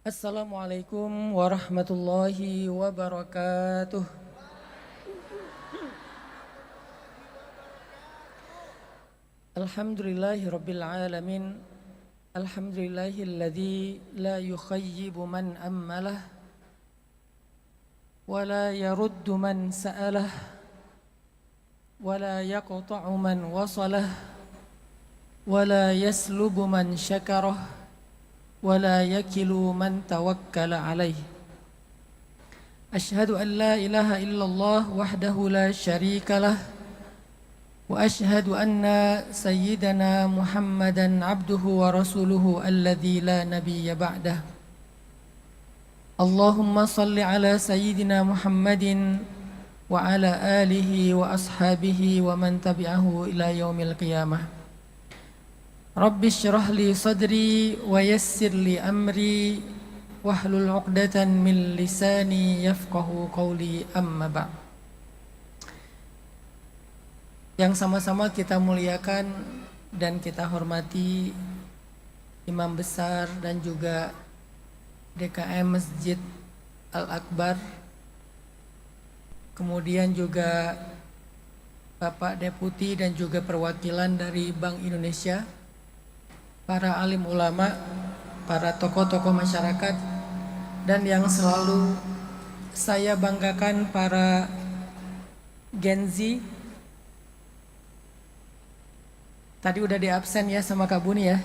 Assalamualaikum warahmatullahi wabarakatuh. Alhamdulillahi rabbil alamin. Alhamdulillahilladzi la yukhayyibu man ammalah wa la yaruddu man sa'alah wa la yaqta'u man wasalah wa la yaslubu man syakarah ولا يكل من توكل عليه أشهد أن لا إله إلا الله وحده لا شريك له وأشهد أن سيدنا محمدا عبده ورسوله الذي لا نبي بعده اللهم صل على سيدنا محمد وعلى آله وأصحابه ومن تبعه إلى يوم القيامة Rabbi syrah li sadri wa yassir li amri wahlul 'uqdatan min lisani yafqahu qawli amma ba'd. Yang sama-sama kita muliakan dan kita hormati Imam Besar dan juga DKM Masjid Al-Akbar, kemudian juga Bapak Deputi dan juga perwakilan dari Bank Indonesia, para alim ulama, para tokoh-tokoh masyarakat, dan yang selalu saya banggakan para Gen Z. Tadi udah di absen ya sama Kak Buni ya.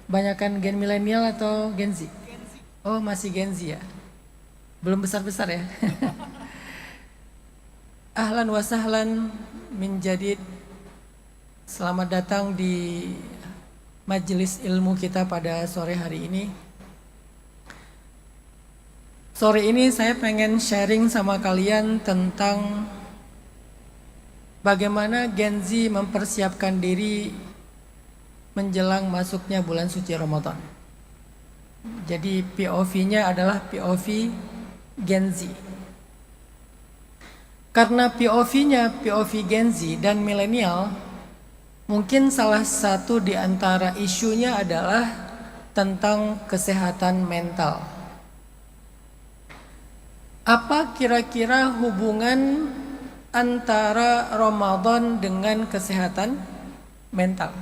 Banyakan gen milenial atau Gen Z? Oh masih Gen Z ya. Belum besar-besar ya. Ahlan wa sahlan min jadid. Selamat datang di majelis ilmu kita pada sore hari ini. Sore ini saya pengen sharing sama kalian tentang bagaimana Gen Z mempersiapkan diri menjelang masuknya bulan suci Ramadan. Jadi POV-nya adalah POV Gen Z. Karena POV-nya POV Gen Z dan milenial, mungkin salah satu di antara isunya adalah tentang kesehatan mental. Apa kira-kira hubungan antara Ramadan dengan kesehatan mental?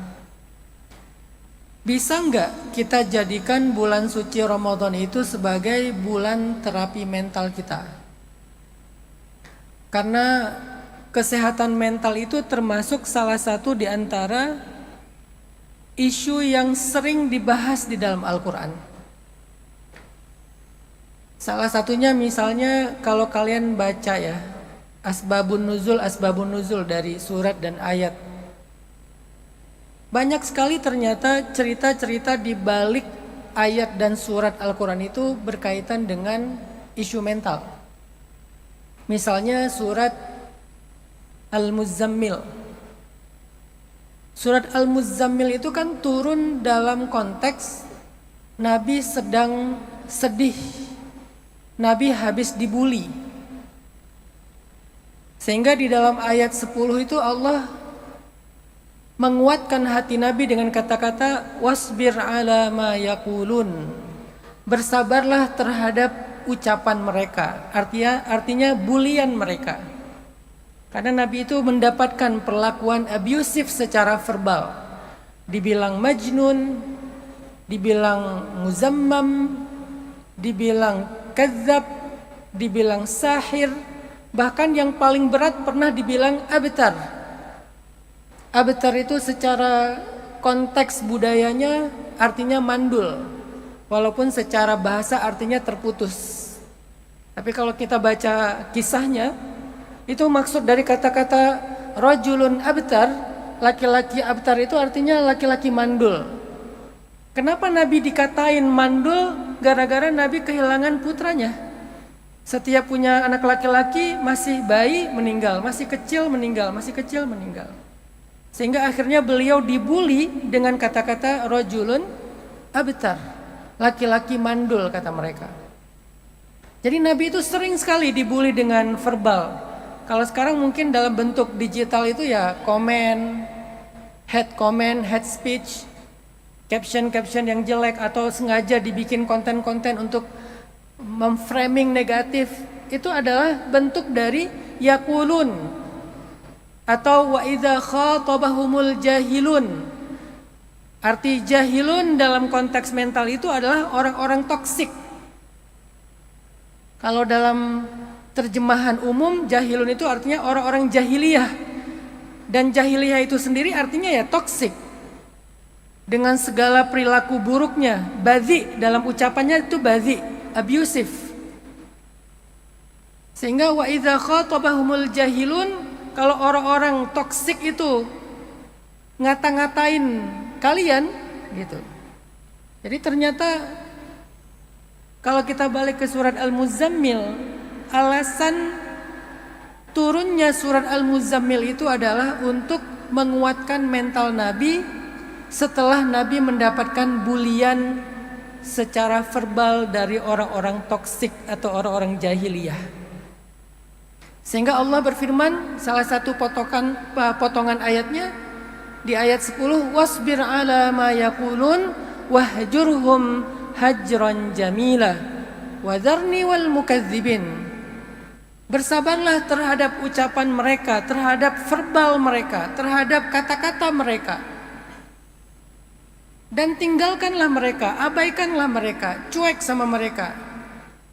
Bisa nggak kita jadikan bulan suci Ramadan itu sebagai bulan terapi mental kita? Karena kesehatan mental itu termasuk salah satu di antara isu yang sering dibahas di dalam Al-Quran. Salah satunya misalnya kalau kalian baca ya, asbabun nuzul dari surat dan ayat. Banyak sekali ternyata cerita-cerita di balik ayat dan surat Al-Quran itu berkaitan dengan isu mental. Misalnya surat Al-Muzammil. Surat Al-Muzammil itu kan turun dalam konteks Nabi sedang sedih. Nabi habis dibully. Sehingga di dalam ayat 10 itu Allah menguatkan hati Nabi dengan kata-kata wasbir ala ma yaqulun. Bersabarlah terhadap ucapan mereka. Artinya bulian mereka. Karena Nabi itu mendapatkan perlakuan abusif secara verbal. Dibilang majnun, dibilang muzammam, dibilang kadzab, dibilang sahir, bahkan yang paling berat pernah dibilang abtar. Abtar itu secara konteks budayanya artinya mandul, walaupun secara bahasa artinya terputus. Tapi kalau kita baca kisahnya, itu maksud dari kata-kata rajulun abtar, laki-laki abtar itu artinya laki-laki mandul. Kenapa Nabi dikatain mandul? Gara-gara Nabi kehilangan putranya. Setiap punya anak laki-laki masih bayi meninggal, masih kecil meninggal, masih kecil meninggal. Sehingga akhirnya beliau dibully dengan kata-kata rajulun abtar, laki-laki mandul kata mereka. Jadi Nabi itu sering sekali dibully dengan verbal. Kalau sekarang mungkin dalam bentuk digital itu ya komen, hate speech. caption-caption yang jelek atau sengaja dibikin konten-konten untuk memframing negatif, itu adalah bentuk dari yaqulun atau wa idza khatabahumul jahilun. Arti jahilun dalam konteks mental itu adalah orang-orang toksik. Kalau dalam terjemahan umum, jahilun itu artinya orang-orang jahiliyah. Dan jahiliyah itu sendiri artinya ya toksik. Dengan segala perilaku buruknya, badhi dalam ucapannya itu badhi, abusive. Sehingga wa idza khatabahumul jahilun, kalau orang-orang toksik itu ngata-ngatain kalian gitu. Jadi ternyata kalau kita balik ke surat Al-Muzammil, alasan turunnya surat Al-Muzammil itu adalah untuk menguatkan mental Nabi setelah Nabi mendapatkan bulian secara verbal dari orang-orang toksik atau orang-orang jahiliyah. Sehingga Allah berfirman, salah satu potongan ayatnya di ayat 10, wasbir ala ma yaqulun wahjurhum hajran jamila wadharni wal mukadzibin. Bersabarlah terhadap ucapan mereka, terhadap verbal mereka, terhadap kata-kata mereka. Dan tinggalkanlah mereka, abaikanlah mereka, cuek sama mereka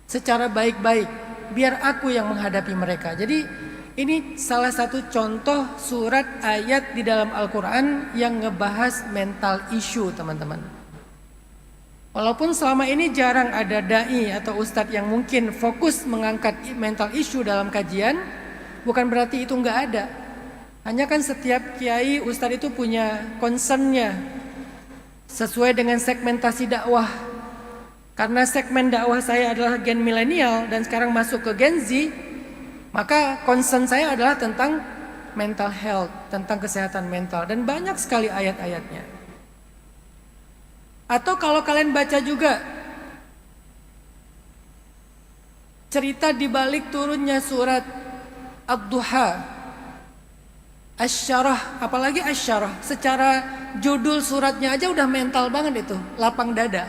secara baik-baik, biar aku yang menghadapi mereka. Jadi ini salah satu contoh surat ayat di dalam Al-Quran yang ngebahas mental issue, teman-teman. Walaupun selama ini jarang ada da'i atau ustadz yang mungkin fokus mengangkat mental issue dalam kajian, bukan berarti itu nggak ada. Hanya kan setiap kiai ustadz itu punya concernnya sesuai dengan segmentasi dakwah. Karena segmen dakwah saya adalah gen milenial dan sekarang masuk ke Gen Z, maka concern saya adalah tentang mental health, tentang kesehatan mental, dan banyak sekali ayat-ayatnya. Atau kalau kalian baca juga cerita di balik turunnya surat Ad-Duha, Asy-Syarah, apalagi Asy-Syarah, secara judul suratnya aja udah mental banget itu, lapang dada.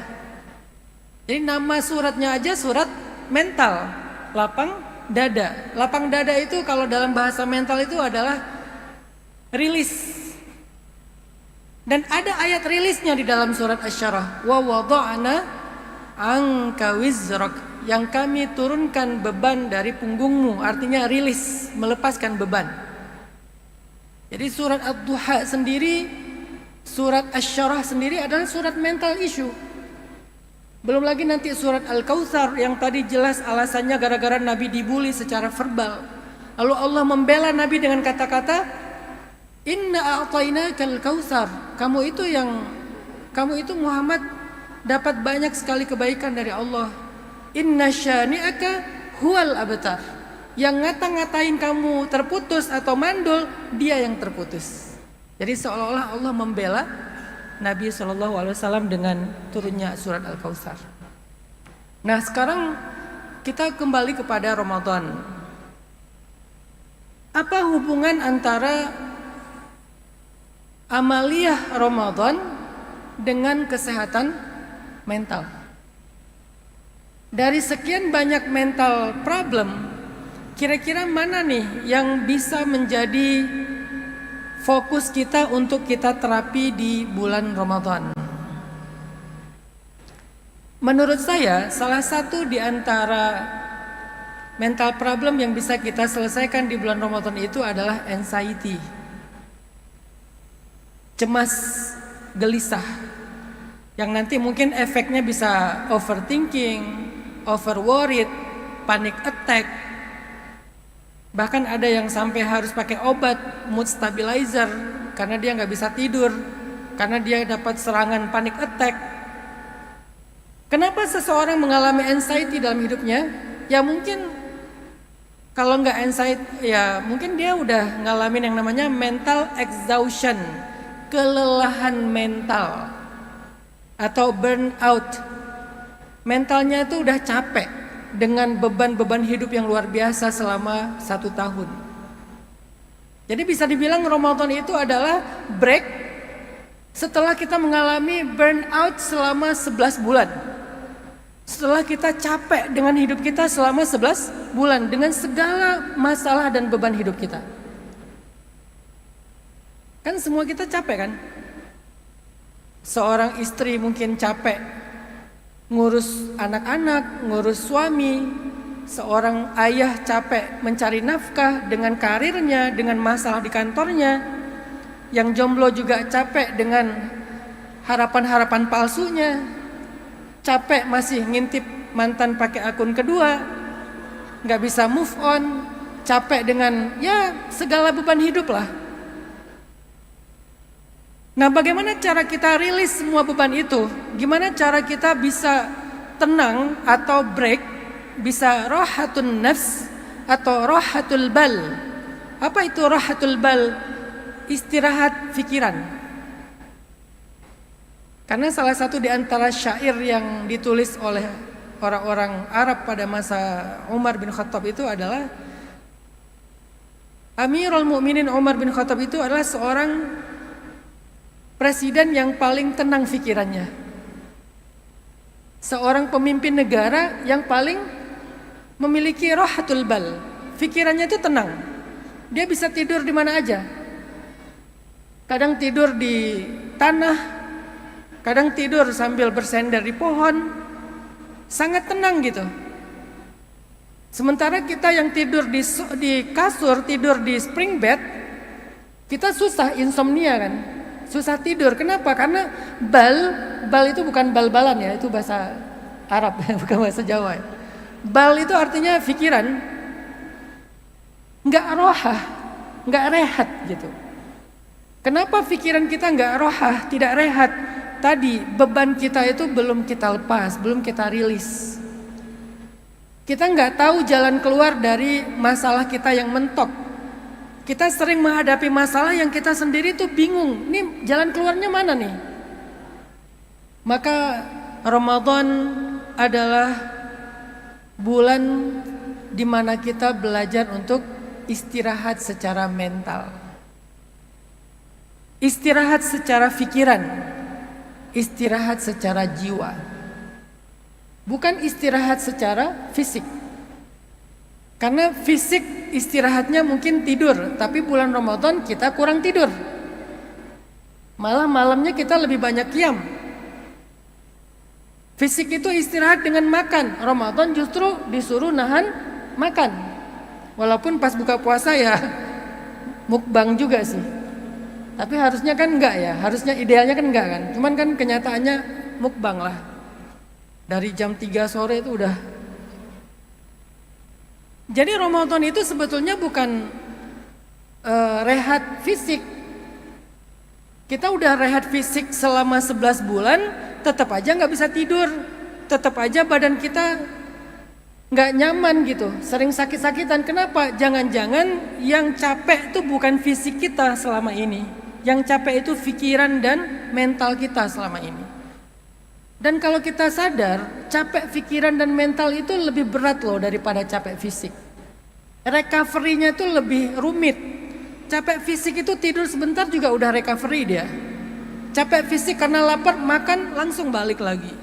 Jadi nama suratnya aja surat mental, lapang dada. Lapang dada itu kalau dalam bahasa mental itu adalah rilis. Dan ada ayat rilisnya di dalam surat Asy-Syarah. Wa wada'na anka wizrak, yang kami turunkan beban dari punggungmu, artinya rilis, melepaskan beban. Jadi surat Ad-Duha sendiri, surat Asy-Syarah sendiri adalah surat mental issue. Belum lagi nanti surat Al-Kautsar yang tadi jelas alasannya gara-gara Nabi dibully secara verbal. Lalu Allah membela Nabi dengan kata-kata, Inna a'tainakal kautsar. Kamu itu Muhammad dapat banyak sekali kebaikan dari Allah. Inna syani'aka huwal abtar. Yang ngata-ngatain kamu terputus atau mandul, dia yang terputus. Jadi seolah-olah Allah membela Nabi SAW dengan turunnya surat Al-Kautsar. Nah, sekarang kita kembali kepada Ramadan. Apa hubungan antara amaliyah Ramadan dengan kesehatan mental? Dari sekian banyak mental problem, kira-kira mana nih yang bisa menjadi fokus kita untuk kita terapi di bulan Ramadan? Menurut saya, salah satu di antara mental problem yang bisa kita selesaikan di bulan Ramadan itu adalah anxiety. Cemas, gelisah. Yang nanti mungkin efeknya bisa overthinking, overworried, panic attack. Bahkan ada yang sampai harus pakai obat mood stabilizer karena dia nggak bisa tidur, karena dia dapat serangan panic attack. Kenapa seseorang mengalami anxiety dalam hidupnya? Ya mungkin kalau nggak anxiety, ya mungkin dia udah ngalamin yang namanya mental exhaustion, kelelahan mental atau burnout. Mentalnya itu udah capek dengan beban-beban hidup yang luar biasa selama 1 tahun. Jadi bisa dibilang Ramadan itu adalah break Setelah kita mengalami burnout selama 11 bulan. Setelah kita capek dengan hidup kita selama 11 bulan dengan segala masalah dan beban hidup kita. Kan semua kita capek kan? Seorang istri mungkin capek ngurus anak-anak, ngurus suami. Seorang ayah capek mencari nafkah dengan karirnya, dengan masalah di kantornya. Yang jomblo juga capek dengan harapan-harapan palsunya. Capek masih ngintip mantan pakai akun kedua, nggak bisa move on. Capek dengan ya segala beban hidup lah. Nah, bagaimana cara kita rilis semua beban itu? Gimana cara kita bisa tenang atau break, bisa rohatun nafs atau rohatul bal? Apa itu rohatul bal? Istirahat pikiran. Karena salah satu di antara syair yang ditulis oleh orang-orang Arab pada masa Umar bin Khattab itu adalah, Amirul Mukminin Umar bin Khattab itu adalah seorang presiden yang paling tenang pikirannya. Seorang pemimpin negara yang paling memiliki rohatul bal. Pikirannya itu tenang. Dia bisa tidur di mana aja. Kadang tidur di tanah, kadang tidur sambil bersandar di pohon, sangat tenang gitu. Sementara kita yang tidur di kasur, tidur di spring bed, kita susah insomnia kan, susah tidur. Kenapa? Karena bal itu bukan bal-balan ya, itu bahasa Arab bukan bahasa Jawa. Bal itu artinya pikiran, nggak rohah, nggak rehat gitu. Kenapa pikiran kita nggak rohah, tidak rehat? Tadi beban kita itu belum kita lepas, belum kita rilis. Kita nggak tahu jalan keluar dari masalah kita yang mentok. Kita sering menghadapi masalah yang kita sendiri tuh bingung. Nih jalan keluarnya mana nih? Maka Ramadan adalah bulan di mana kita belajar untuk istirahat secara mental. Istirahat secara pikiran, istirahat secara jiwa. Bukan istirahat secara fisik. Karena fisik istirahatnya mungkin tidur, tapi bulan Ramadan kita kurang tidur. Malah malamnya kita lebih banyak qiyam. Fisik itu istirahat dengan makan. Ramadan justru disuruh nahan makan. Walaupun pas buka puasa ya mukbang juga sih. Tapi harusnya kan enggak ya, harusnya idealnya kan enggak kan. Cuman kan kenyataannya mukbang lah. Dari jam 3 sore itu udah. Jadi Ramadan itu sebetulnya bukan rehat fisik. Kita udah rehat fisik selama 11 bulan, tetap aja nggak bisa tidur. Tetap aja badan kita nggak nyaman gitu, sering sakit-sakitan. Kenapa? Jangan-jangan yang capek itu bukan fisik kita selama ini. Yang capek itu pikiran dan mental kita selama ini. Dan kalau kita sadar, capek pikiran dan mental itu lebih berat loh daripada capek fisik. Recovery-nya itu lebih rumit. Capek fisik itu tidur sebentar juga udah recovery dia. Capek fisik karena lapar, makan langsung balik lagi.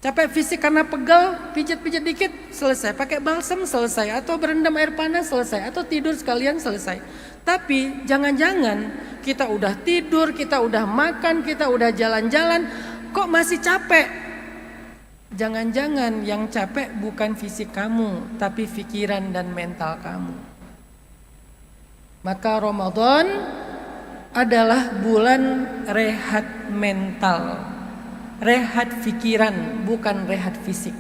Capek fisik karena pegal, pijat-pijat dikit, selesai. Pakai balsam, selesai. Atau berendam air panas, selesai. Atau tidur sekalian, selesai. Tapi jangan-jangan kita udah tidur, kita udah makan, kita udah jalan-jalan, kok masih capek? Jangan-jangan yang capek bukan fisik kamu, tapi pikiran dan mental kamu. Maka Ramadan adalah bulan rehat mental, rehat pikiran, bukan rehat fisik.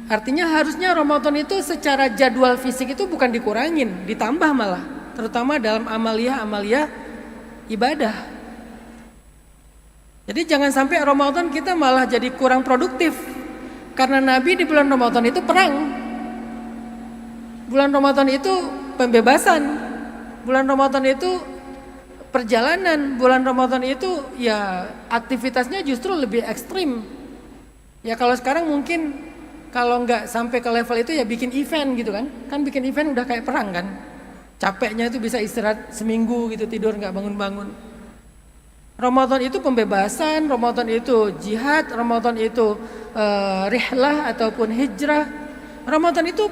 Artinya harusnya Ramadan itu secara jadwal fisik itu bukan dikurangin, ditambah malah, terutama dalam amaliyah ibadah. Jadi jangan sampai Ramadan kita malah jadi kurang produktif. Karena Nabi di bulan Ramadan itu perang. Bulan Ramadan itu pembebasan. Bulan Ramadan itu perjalanan. Bulan Ramadan itu ya aktivitasnya justru lebih ekstrim. Ya kalau sekarang mungkin kalau nggak sampai ke level itu ya bikin event gitu kan. Kan bikin event udah kayak perang kan. Capeknya itu bisa istirahat seminggu gitu, tidur nggak bangun-bangun. Ramadan itu pembebasan, Ramadan itu jihad, Ramadan itu rihlah ataupun hijrah. Ramadan itu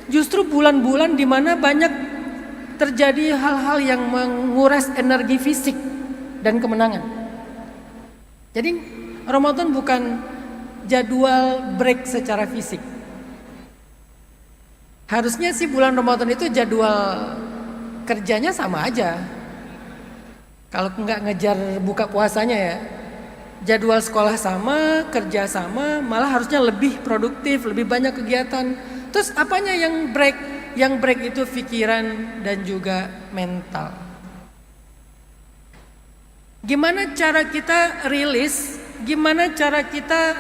justru bulan-bulan di mana banyak terjadi hal-hal yang menguras energi fisik dan kemenangan. Jadi Ramadan bukan jadwal break secara fisik. Harusnya sih bulan Ramadan itu jadwal kerjanya sama aja. Kalau nggak ngejar buka puasanya ya, jadwal sekolah sama, kerja sama, malah harusnya lebih produktif, lebih banyak kegiatan. Terus apanya yang break? Yang break itu pikiran dan juga mental. Gimana cara kita rilis? Gimana cara kita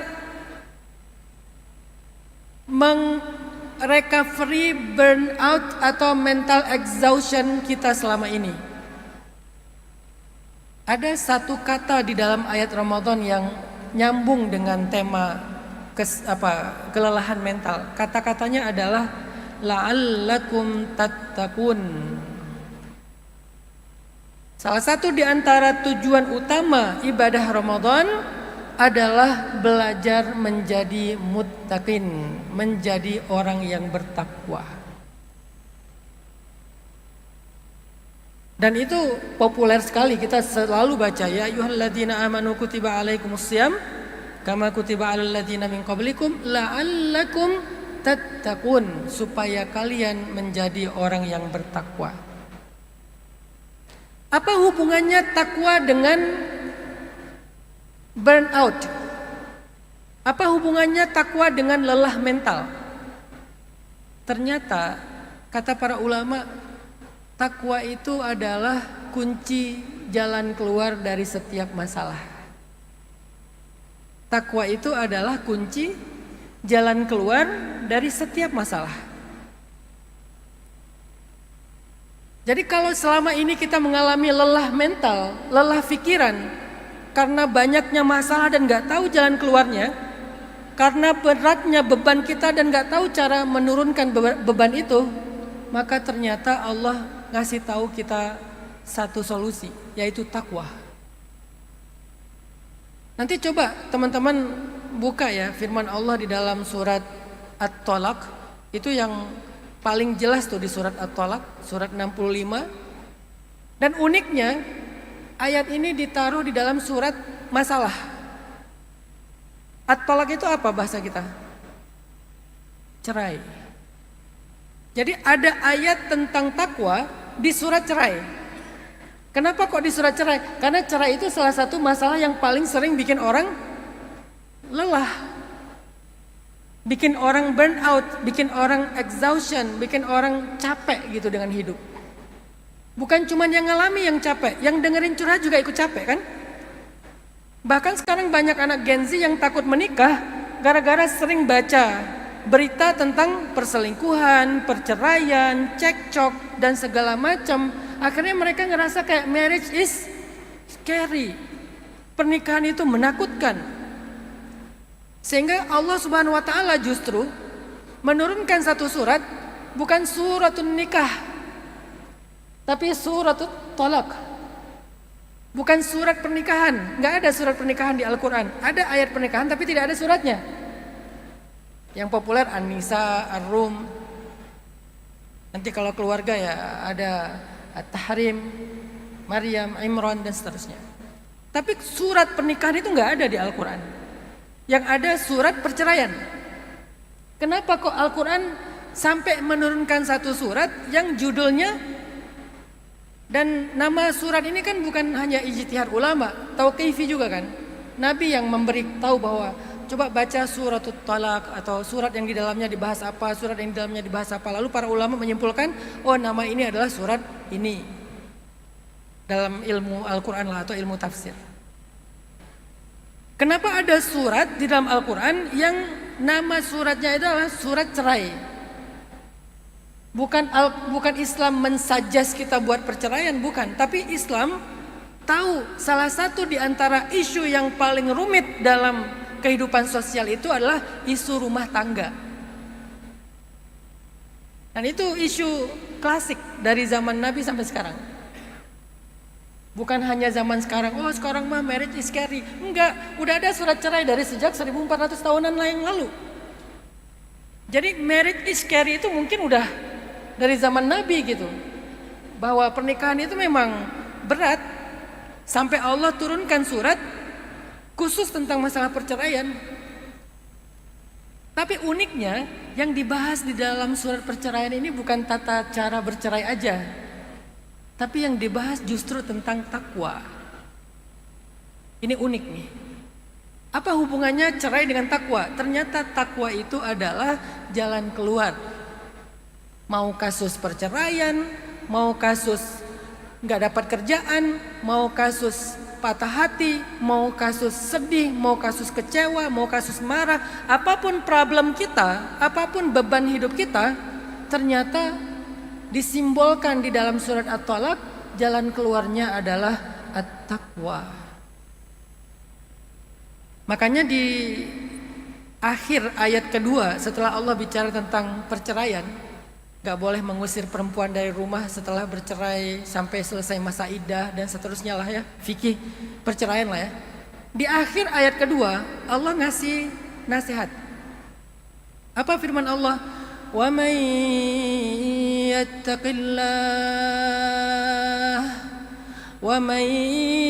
recovery burnout atau mental exhaustion kita selama ini? Ada satu kata di dalam ayat Ramadan yang nyambung dengan tema kelelahan mental. Kata-katanya adalah la'allakum tattaqun. Salah satu di antara tujuan utama ibadah Ramadan adalah belajar menjadi muttaqin, menjadi orang yang bertakwa. Dan itu populer sekali, kita selalu baca ya ayyuhalladzina amanu kutiba alaikumussyam kama kutiba alal ladzina min qablikum la'allakum tattaqun, supaya kalian menjadi orang yang bertakwa. Apa hubungannya takwa dengan burnout? Apa hubungannya takwa dengan lelah mental? Ternyata kata para ulama, takwa itu adalah kunci jalan keluar dari setiap masalah. Takwa itu adalah kunci jalan keluar dari setiap masalah. Jadi kalau selama ini kita mengalami lelah mental, lelah pikiran, karena banyaknya masalah dan gak tahu jalan keluarnya, karena beratnya beban kita dan gak tahu cara menurunkan beban itu, maka ternyata Allah ngasih tahu kita satu solusi, yaitu takwa. Nanti coba teman-teman buka ya firman Allah di dalam surat At-Tolak. Itu yang paling jelas tuh di surat At-Tolak, surat 65. Dan uniknya ayat ini ditaruh di dalam surat masalah. At-Tolak itu apa bahasa kita? Cerai. Jadi ada ayat tentang takwa di surat cerai. Kenapa kok di surat cerai? Karena cerai itu salah satu masalah yang paling sering bikin orang lelah, bikin orang burnout, bikin orang exhaustion, bikin orang capek gitu dengan hidup. Bukan cuma yang ngalami yang capek, yang dengerin curhat juga ikut capek kan? Bahkan sekarang banyak anak Gen Z yang takut menikah gara-gara sering baca berita tentang perselingkuhan, perceraian, cekcok dan segala macam. Akhirnya mereka ngerasa kayak marriage is scary. Pernikahan itu menakutkan. Sehingga Allah Subhanahu wa taala justru menurunkan satu surat, bukan suratun nikah, tapi suratut tolak. Bukan surat pernikahan. Enggak ada surat pernikahan di Al-Qur'an. Ada ayat pernikahan tapi tidak ada suratnya. Yang populer An-Nisa, Ar-Rum. Nanti kalau keluarga ya ada At-Tahrim, Maryam, Imran dan seterusnya. Tapi surat pernikahan itu nggak ada di Al-Quran. Yang ada surat perceraian. Kenapa kok Al-Quran sampai menurunkan satu surat yang judulnya, dan nama surat ini kan bukan hanya ijtihad ulama, tauqifi juga kan. Nabi yang memberi tahu bahwa coba baca suratul Talaq atau surat yang di dalamnya dibahas apa, surat yang di dalamnya dibahas apa. Lalu para ulama menyimpulkan, oh nama ini adalah surat ini. Dalam ilmu Al-Quran lah atau ilmu tafsir. Kenapa ada surat di dalam Al-Quran yang nama suratnya itu adalah surat cerai? Bukan Islam mensuggest kita buat perceraian, bukan. Tapi Islam tahu salah satu di antara isu yang paling rumit dalam kehidupan sosial itu adalah isu rumah tangga. Dan itu isu klasik dari zaman Nabi sampai sekarang. Bukan hanya zaman sekarang, oh sekarang mah marriage is scary. Enggak, udah ada surat cerai dari sejak 1400 tahunan yang lalu. Jadi marriage is scary itu mungkin udah dari zaman Nabi gitu. Bahwa pernikahan itu memang berat. Sampai Allah turunkan surat khusus tentang masalah perceraian. Tapi uniknya yang dibahas di dalam surat perceraian ini bukan tata cara bercerai aja. Tapi yang dibahas justru tentang takwa. Ini unik nih. Apa hubungannya cerai dengan takwa? Ternyata takwa itu adalah jalan keluar. Mau kasus perceraian, mau kasus nggak dapat kerjaan, mau kasus patah hati, mau kasus sedih, mau kasus kecewa, mau kasus marah, apapun problem kita, apapun beban hidup kita, ternyata disimbolkan di dalam surat At-Talaq, jalan keluarnya adalah at-taqwa. Makanya di akhir ayat kedua setelah Allah bicara tentang perceraian, gak boleh mengusir perempuan dari rumah setelah bercerai sampai selesai masa iddah dan seterusnya lah ya, fikih perceraian lah ya. Di akhir ayat kedua Allah ngasih nasihat. Apa firman Allah? Wa man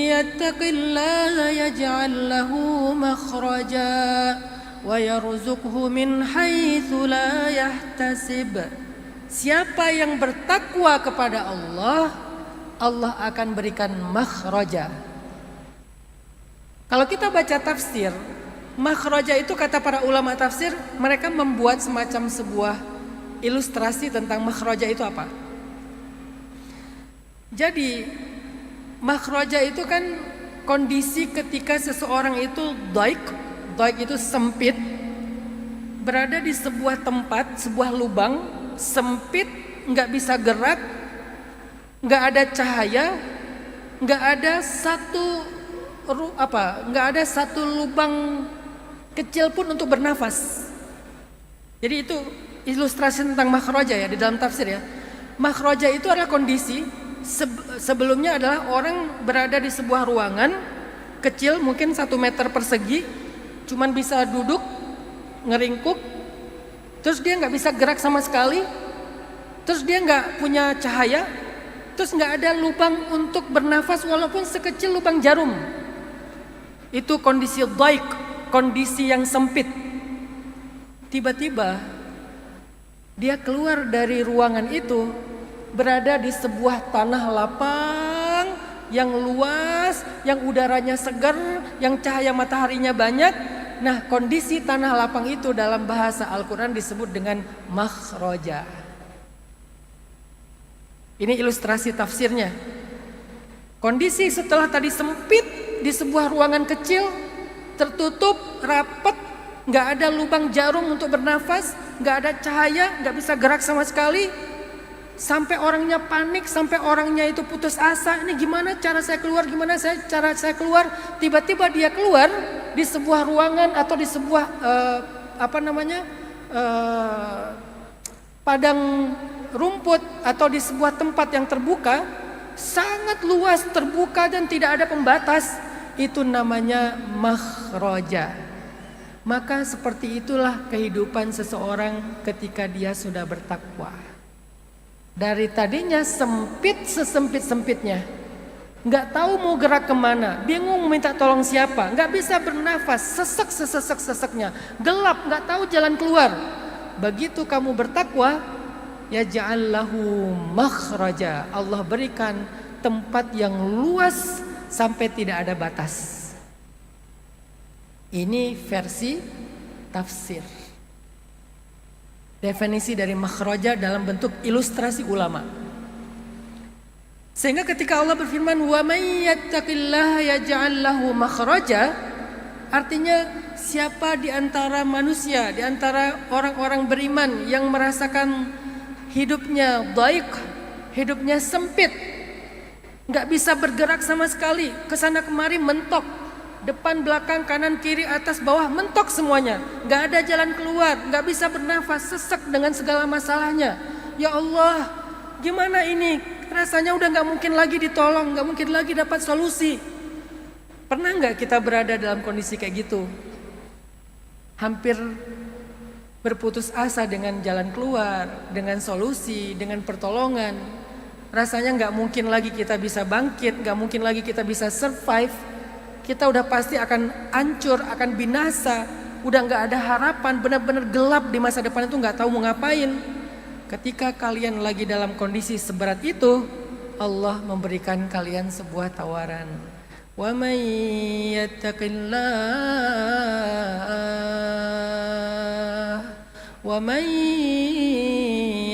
yattaqillaha yaj'al lahu makhraja wa yarzuqhu min haitsu la yahtasib. Siapa yang bertakwa kepada Allah, Allah akan berikan makhraja. Kalau kita baca tafsir, makhraja itu kata para ulama tafsir, mereka membuat semacam sebuah ilustrasi tentang makhraja itu apa. Jadi makhraja itu kan kondisi ketika seseorang itu daik itu sempit, berada di sebuah tempat, sebuah lubang sempit, nggak bisa gerak, nggak ada cahaya, nggak ada satu lubang kecil pun untuk bernafas. Jadi itu ilustrasi tentang makhraja ya di dalam tafsir ya. Makhraja itu adalah kondisi sebelumnya adalah orang berada di sebuah ruangan kecil mungkin 1 meter persegi, cuman bisa duduk ngeringkuk, terus dia nggak bisa gerak sama sekali, terus dia nggak punya cahaya, terus nggak ada lubang untuk bernafas walaupun sekecil lubang jarum. Itu kondisi daik, kondisi yang sempit. Tiba-tiba dia keluar dari ruangan itu, berada di sebuah tanah lapang yang luas, yang udaranya segar, yang cahaya mataharinya banyak. Nah, kondisi tanah lapang itu dalam bahasa Al-Quran disebut dengan makhraja. Ini ilustrasi tafsirnya. Kondisi setelah tadi sempit di sebuah ruangan kecil, tertutup, rapat, nggak ada lubang jarum untuk bernafas, nggak ada cahaya, nggak bisa gerak sama sekali, sampai orangnya panik, sampai orangnya itu putus asa. Ini gimana cara saya keluar? Cara saya keluar? Tiba-tiba dia keluar di sebuah ruangan atau di sebuah padang rumput atau di sebuah tempat yang terbuka, sangat luas, terbuka dan tidak ada pembatas. Itu namanya makhraja. Maka seperti itulah kehidupan seseorang ketika dia sudah bertakwa. Dari tadinya sempit sesempit-sempitnya, nggak tahu mau gerak kemana, bingung minta tolong siapa, nggak bisa bernafas, sesek sesek-seseknya, gelap, nggak tahu jalan keluar. Begitu kamu bertakwa, ya ja'allahu makhraja, Allah berikan tempat yang luas sampai tidak ada batas. Ini versi tafsir. Definisi dari makhraja dalam bentuk ilustrasi ulama. Sehingga ketika Allah berfirman wa may yattaqillaha yaj'al lahu makhraja, artinya siapa di antara manusia, di antara orang-orang beriman yang merasakan hidupnya dhaik, hidupnya sempit, enggak bisa bergerak sama sekali, kesana kemari mentok, depan, belakang, kanan, kiri, atas, bawah, mentok semuanya. Gak ada jalan keluar, gak bisa bernafas, sesek dengan segala masalahnya. Ya Allah, gimana ini? rasanya udah gak mungkin lagi ditolong, gak mungkin lagi dapat solusi. Pernah gak kita berada dalam kondisi kayak gitu? Hampir berputus asa dengan jalan keluar, dengan solusi, dengan pertolongan. Rasanya gak mungkin lagi kita bisa bangkit, gak mungkin lagi kita bisa survive. Kita udah pasti akan hancur, akan binasa. Udah gak ada harapan, benar-benar gelap di masa depan itu, gak tahu mau ngapain. Ketika kalian lagi dalam kondisi seberat itu, Allah memberikan kalian sebuah tawaran. Wa may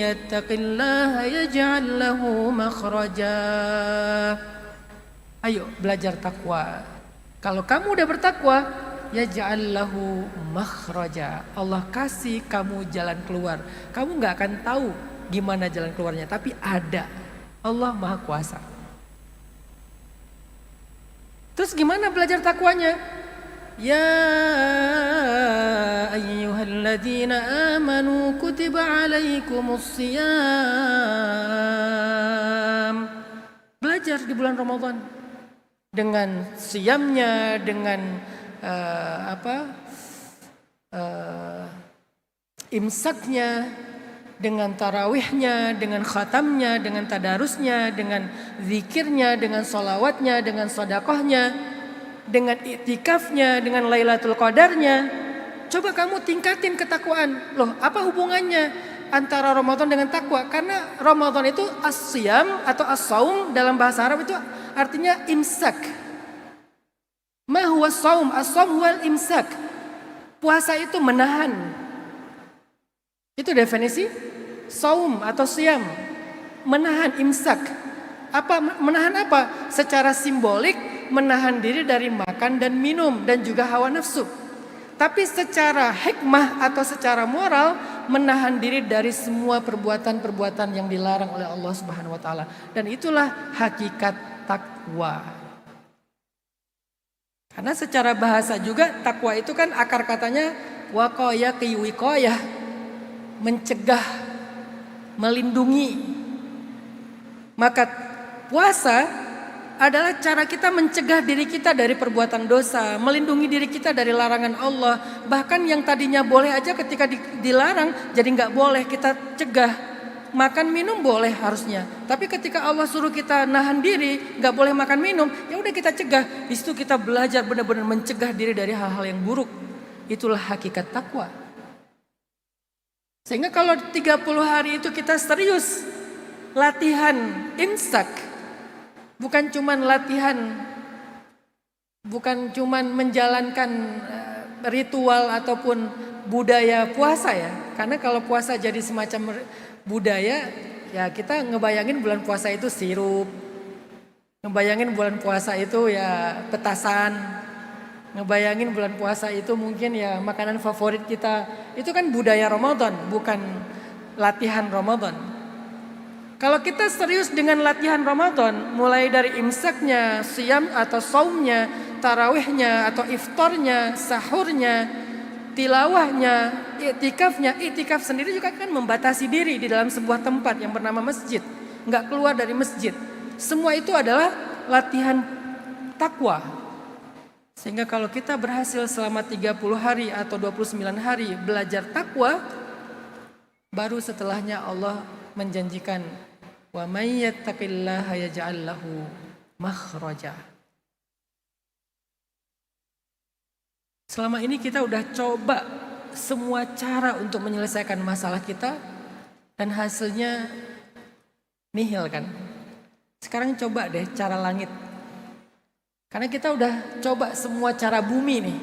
yattaqillaha yaj'al lahu makhraja. Ayo belajar takwa. Kalau kamu udah bertakwa, yaj'al lahu makhraja. Allah kasih kamu jalan keluar. Kamu gak akan tahu gimana jalan keluarnya, tapi ada. Allah Maha Kuasa. Terus gimana belajar takwanya? Ya ayyuhalladzina amanu kutiba alaikumusiyam. Belajar di bulan Ramadan dengan siyamnya, dengan imsaknya, dengan tarawihnya, dengan khatamnya, dengan tadarusnya, dengan zikirnya, dengan sholawatnya, dengan sodakohnya, dengan iktikafnya, dengan Lailatul Qadarnya. Coba kamu tingkatin ketakwaan. Loh, apa hubungannya antara Ramadan dengan takwa? Karena Ramadan itu as-siyam atau as-saum dalam bahasa Arab itu artinya imsak. Ma huwa as-saum? As-saum huwal imsak. Puasa itu menahan. Itu definisi saum atau siam, menahan, imsak. Apa menahan apa? Secara simbolik menahan diri dari makan dan minum dan juga hawa nafsu. Tapi secara hikmah atau secara moral menahan diri dari semua perbuatan-perbuatan yang dilarang oleh Allah Subhanahu wa taala. Dan itulah hakikat takwa. Karena secara bahasa juga takwa itu kan akar katanya waqaya wiqayah, mencegah, melindungi. Maka puasa adalah cara kita mencegah diri kita dari perbuatan dosa, melindungi diri kita dari larangan Allah. Bahkan yang tadinya boleh aja ketika dilarang jadi nggak boleh, kita cegah. Makan minum boleh harusnya, tapi ketika Allah suruh kita nahan diri, nggak boleh makan minum, ya udah kita cegah. Di situ kita belajar benar-benar mencegah diri dari hal-hal yang buruk. Itulah hakikat takwa. Sehingga kalau 30 hari itu kita serius latihan imsak, bukan cuman latihan, bukan cuman menjalankan ritual ataupun budaya puasa ya. Karena kalau puasa jadi semacam budaya, ya kita ngebayangin bulan puasa itu sirup, ngebayangin bulan puasa itu ya petasan, ngebayangin bulan puasa itu mungkin ya makanan favorit kita. Itu kan budaya Ramadan, bukan latihan Ramadan. Kalau kita serius dengan latihan Ramadan, mulai dari imsaknya, siyam atau saumnya, tarawihnya atau iftarnya, sahurnya, tilawahnya, iktikafnya. Iktikaf sendiri juga kan membatasi diri di dalam sebuah tempat yang bernama masjid, nggak keluar dari masjid. Semua itu adalah latihan takwa. Sehingga kalau kita berhasil selama 30 hari atau 29 hari belajar takwa, baru setelahnya Allah menjanjikan wa may yattaqillaha yaj'al lahu makhraja. Selama ini kita udah coba semua cara untuk menyelesaikan masalah kita dan hasilnya nihil kan. Sekarang coba deh cara langit. Karena kita udah coba semua cara bumi nih.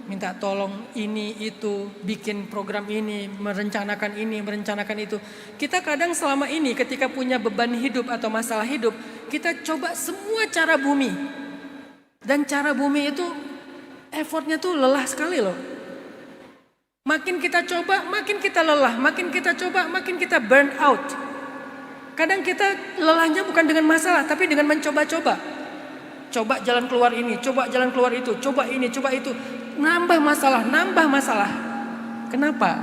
Minta tolong ini itu, bikin program ini, merencanakan itu. Kita kadang selama ini ketika punya beban hidup atau masalah hidup, kita coba semua cara bumi. Dan cara bumi itu effortnya tuh lelah sekali loh. Makin kita coba, makin kita lelah. Makin kita coba, makin kita burn out. Kadang kita lelahnya bukan dengan masalah, tapi dengan mencoba-coba. Coba jalan keluar ini, coba jalan keluar itu, coba ini, coba itu. Nambah masalah, nambah masalah. Kenapa?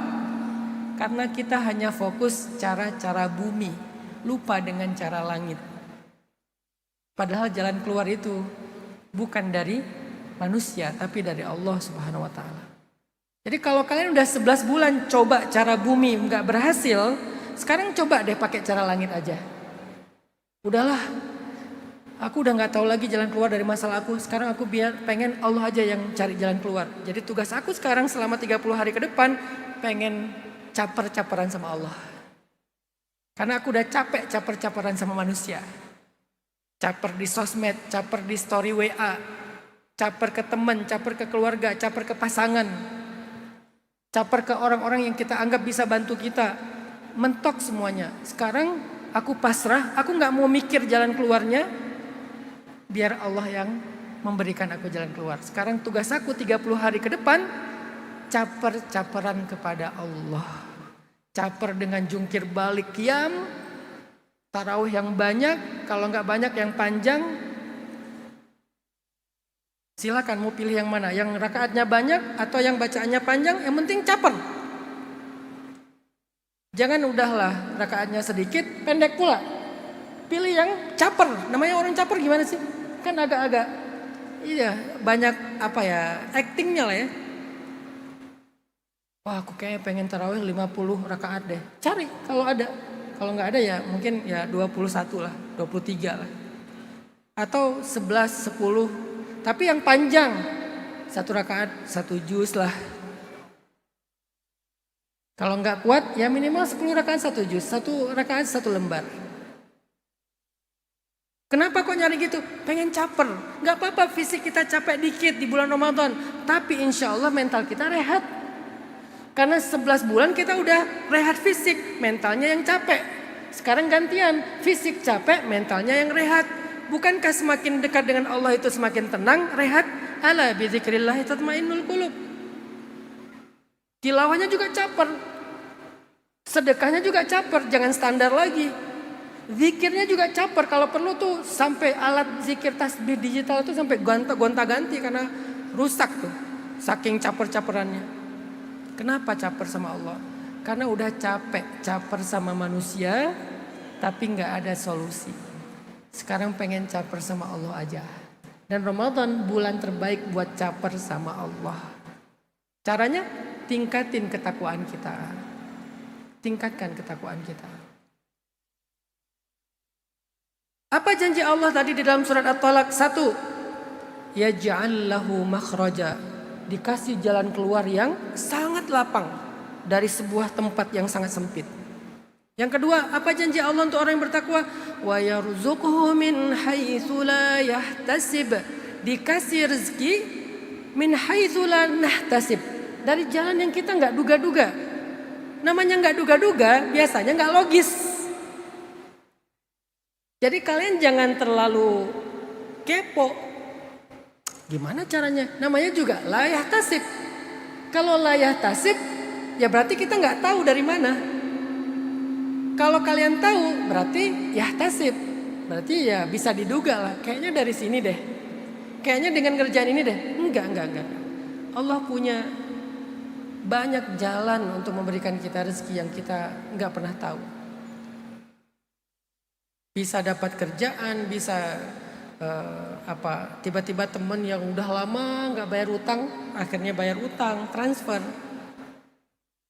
Karena kita hanya fokus cara-cara bumi. lupa dengan cara langit. Padahal jalan keluar itu bukan dari manusia, tapi dari Allah Subhanahu wa Ta'ala. Jadi kalau kalian udah 11 bulan coba cara bumi nggak berhasil, sekarang coba deh pakai cara langit aja. Udahlah, aku udah nggak tahu lagi jalan keluar dari masalah aku. Sekarang aku pengen Allah aja yang cari jalan keluar. Jadi tugas aku sekarang selama 30 hari ke depan pengen caper-caperan sama Allah. Karena aku udah capek caper-caperan sama manusia. Caper di sosmed, caper di story WA, caper ke teman, caper ke keluarga, caper ke pasangan, caper ke orang-orang yang kita anggap bisa bantu kita. Mentok semuanya. Sekarang aku pasrah, aku gak mau mikir jalan keluarnya, biar Allah yang memberikan aku jalan keluar. Sekarang tugas aku 30 hari ke depan, caper-caperan kepada Allah. Caper dengan jungkir balik qiyam, tarawih yang banyak, kalau nggak banyak yang panjang. Silakan mau pilih yang mana, yang rakaatnya banyak atau yang bacaannya panjang, yang penting caper. Jangan udahlah rakaatnya sedikit, pendek pula. Pilih yang caper. Namanya orang caper gimana sih? Kan agak-agak banyak actingnya lah ya. Wah, aku kayaknya pengen tarawih 50 rakaat deh. Cari kalau ada. Kalau nggak ada ya mungkin ya 21 lah, 23 lah. Atau 11, 10. Tapi yang panjang. 1 rakaat, 1 juz lah. Kalau nggak kuat ya minimal 10 rakaat 1 juz. 1 rakaat 1 lembar. Kenapa kok nyari gitu? Pengen caper. Nggak apa-apa fisik kita capek dikit di bulan Ramadan. Tapi insya Allah mental kita rehat. Karena 11 bulan kita udah rehat fisik, mentalnya yang capek. Sekarang gantian, fisik capek, mentalnya yang rehat. Bukankah semakin dekat dengan Allah itu semakin tenang, rehat? Ala bizikrillah tatmainnul qulub. Tilawahnya juga caper. Sedekahnya juga caper, jangan standar lagi. Zikirnya juga caper, kalau perlu tuh sampai alat zikir tasbih digital tuh sampai gonta-ganti karena rusak tuh. Saking caper-caperannya. Kenapa caper sama Allah? Karena udah capek caper sama manusia, tapi nggak ada solusi. Sekarang pengen caper sama Allah aja. Dan Ramadan bulan terbaik buat caper sama Allah. Caranya tingkatin ketakwaan kita. Tingkatkan ketakwaan kita. Apa janji Allah tadi di dalam surat At-Talaq? 1. Yaj'al lahu makhraja. Dikasih jalan keluar yang sangat lapang dari sebuah tempat yang sangat sempit. Yang kedua, apa janji Allah untuk orang yang bertakwa? Wa yarzuqhu min haitsu la yahtasib. Dikasih rezeki min haitsu la nahtasib. Dari jalan yang kita enggak duga-duga. Namanya enggak duga-duga, biasanya enggak logis. Jadi kalian jangan terlalu kepo. Gimana caranya? Namanya juga la yahtasib. Kalau la yahtasib, ya berarti kita nggak tahu dari mana. Kalau kalian tahu, berarti yahtasib. Berarti ya bisa diduga lah. Kayaknya dari sini deh. Kayaknya dengan kerjaan ini deh. Enggak. Allah punya banyak jalan untuk memberikan kita rezeki yang kita nggak pernah tahu. Bisa dapat kerjaan, bisa tiba-tiba temen yang udah lama nggak bayar utang akhirnya bayar utang, transfer.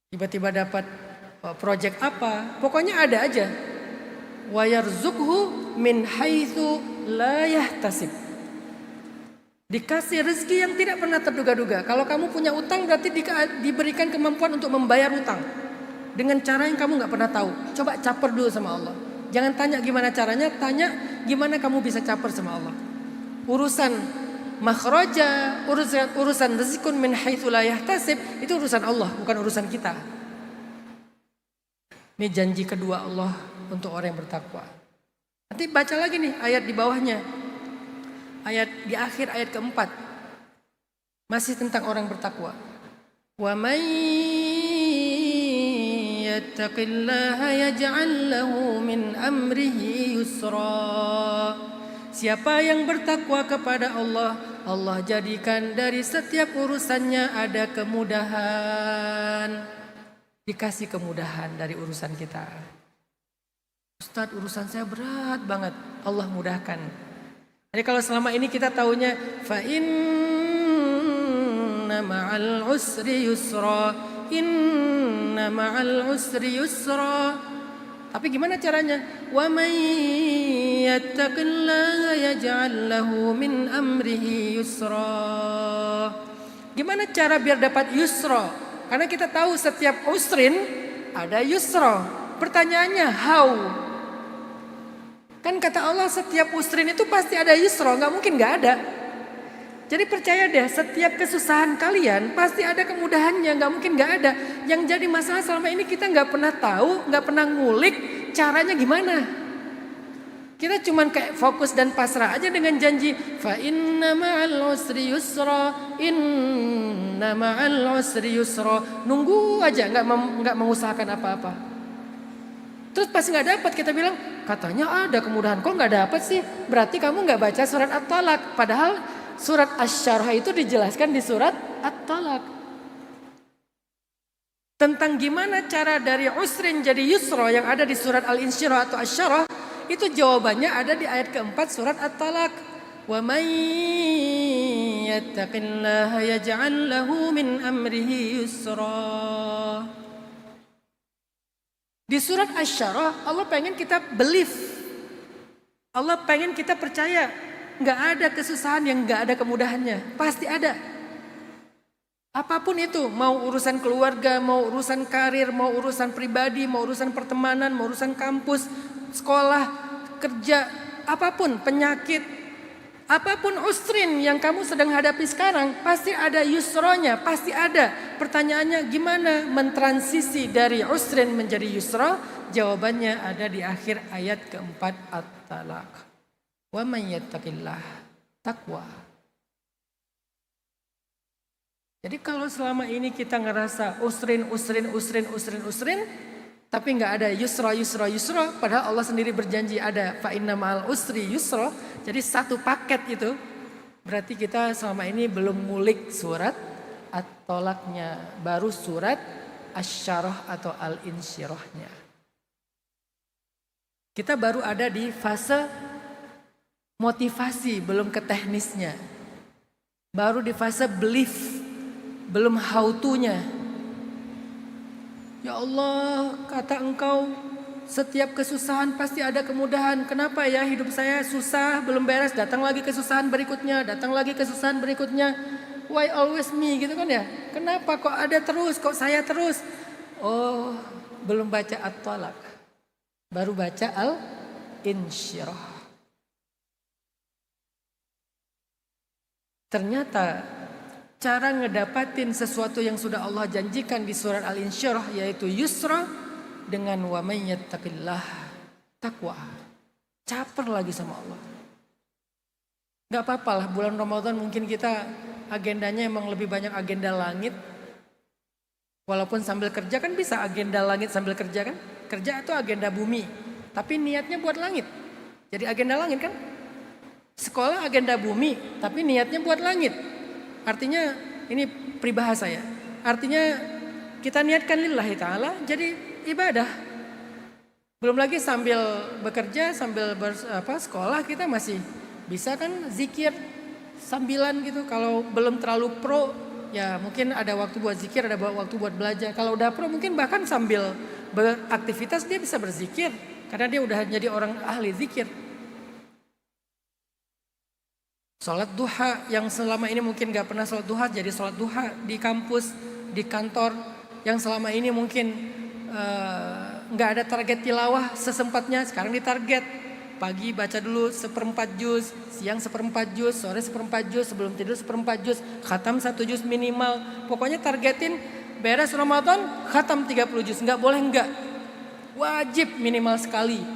Tiba-tiba dapat project apa, pokoknya ada aja. Wa yarzuqhu min haitsu la yahtasib. Dikasih rezeki yang tidak pernah terduga-duga. Kalau kamu punya utang berarti diberikan kemampuan untuk membayar utang dengan cara yang kamu nggak pernah tahu. Coba caper dulu sama Allah. Jangan tanya gimana caranya, tanya gimana kamu bisa caper sama Allah. Urusan makhraja, urusan rizqun min haitsu la yahtasib, itu urusan Allah, bukan urusan kita. Ini janji kedua Allah untuk orang yang bertakwa. Nanti baca lagi nih ayat di bawahnya. Ayat di akhir ayat keempat. Masih tentang orang bertakwa. Wa may yattaqillaha yaj'al lahu min amrihi yusra. Siapa yang bertakwa kepada Allah, Allah jadikan dari setiap urusannya ada kemudahan. Dikasih kemudahan dari urusan kita. Ustadz, urusan saya berat banget. Allah mudahkan. Jadi kalau selama ini kita taunya fa inna ma'al usri yusra, inna ma'al usri yusra. Tapi gimana caranya? Wa may yattaqillaha yaj'al lahu min amrihi yusra. Gimana cara biar dapat yusra? Karena kita tahu setiap usrin ada yusra. Pertanyaannya how? Kan kata Allah setiap usrin itu pasti ada yusra, nggak mungkin nggak ada. Jadi percaya deh, setiap kesusahan kalian pasti ada kemudahannya, nggak mungkin nggak ada. Yang jadi masalah selama ini kita nggak pernah tahu, nggak pernah ngulik caranya gimana. Kita cuman kayak fokus dan pasrah aja dengan janji fa inna ma'al usri yusra, inna ma'al usri yusra. Nunggu aja, nggak mengusahakan apa-apa. Terus pas nggak dapat kita bilang katanya ada kemudahan, kok nggak dapat sih? Berarti kamu nggak baca surat At-Talaq. Padahal surat Asy-Syarah itu dijelaskan di surat At-Talaq. Tentang gimana cara dari usrin jadi yusra yang ada di surat Al-Insyirah atau Asy-Syarah, itu jawabannya ada di ayat keempat surat At-Talaq. Wa may yattaqillaha yaj'al lahu min amrihi yusra. Di surat Asy-Syarah Allah pengen kita believe. Allah pengen kita percaya. Nggak ada kesusahan yang nggak ada kemudahannya. Pasti ada. Apapun itu. Mau urusan keluarga, mau urusan karir, mau urusan pribadi, mau urusan pertemanan, mau urusan kampus, sekolah, kerja, apapun, penyakit. Apapun usrin yang kamu sedang hadapi sekarang, pasti ada yusronya, pasti ada. Pertanyaannya gimana mentransisi dari usrin menjadi yusra? Jawabannya ada di akhir ayat keempat At-Talaq. Wa may yattaqillah, takwa. Jadi kalau selama ini kita ngerasa usrin, tapi nggak ada yusra, padahal Allah sendiri berjanji ada fa inna ma'al usri yusra. Jadi satu paket itu berarti kita selama ini belum ngulik surat At-Talaqnya, baru surat Asy-Syarah atau Al-Insyirahnya. Kita baru ada di fase motivasi, belum ke teknisnya. Baru di fase belief, belum how to-nya. Ya Allah, kata Engkau setiap kesusahan pasti ada kemudahan. Kenapa ya hidup saya susah, belum beres, datang lagi kesusahan berikutnya, datang lagi kesusahan berikutnya. Why always me gitu kan ya? Kenapa kok ada terus, kok saya terus? Oh, belum baca At-Talaq. Baru baca Al-Insyirah. Ternyata cara ngedapatin sesuatu yang sudah Allah janjikan di surat Al-Insyirah yaitu yusra dengan wa may yattaqillah, takwa. Caper lagi sama Allah. Gak apa-apa lah bulan Ramadan mungkin kita agendanya emang lebih banyak agenda langit. Walaupun sambil kerja kan bisa agenda langit sambil kerja kan. Kerja itu agenda bumi. Tapi niatnya buat langit. Jadi agenda langit kan. Sekolah agenda bumi tapi niatnya buat langit. Artinya ini peribahasa ya. Artinya kita niatkan lillahi ta'ala jadi ibadah. Belum lagi sambil bekerja, sambil sekolah kita masih bisa kan zikir sambilan gitu. Kalau belum terlalu pro ya mungkin ada waktu buat zikir, ada waktu buat belajar. Kalau udah pro mungkin bahkan sambil beraktivitas dia bisa berzikir. Karena dia udah jadi orang ahli zikir. Sholat duha yang selama ini mungkin gak pernah sholat duha jadi sholat duha di kampus, di kantor. Yang selama ini mungkin gak ada target tilawah sesempatnya sekarang ditarget. Pagi baca dulu 1/4 juz, siang 1/4 juz, sore 1/4 juz, sebelum tidur 1/4 juz, khatam 1 juz minimal. Pokoknya targetin beres Ramadan khatam 30 juz, gak boleh enggak. Wajib minimal sekali.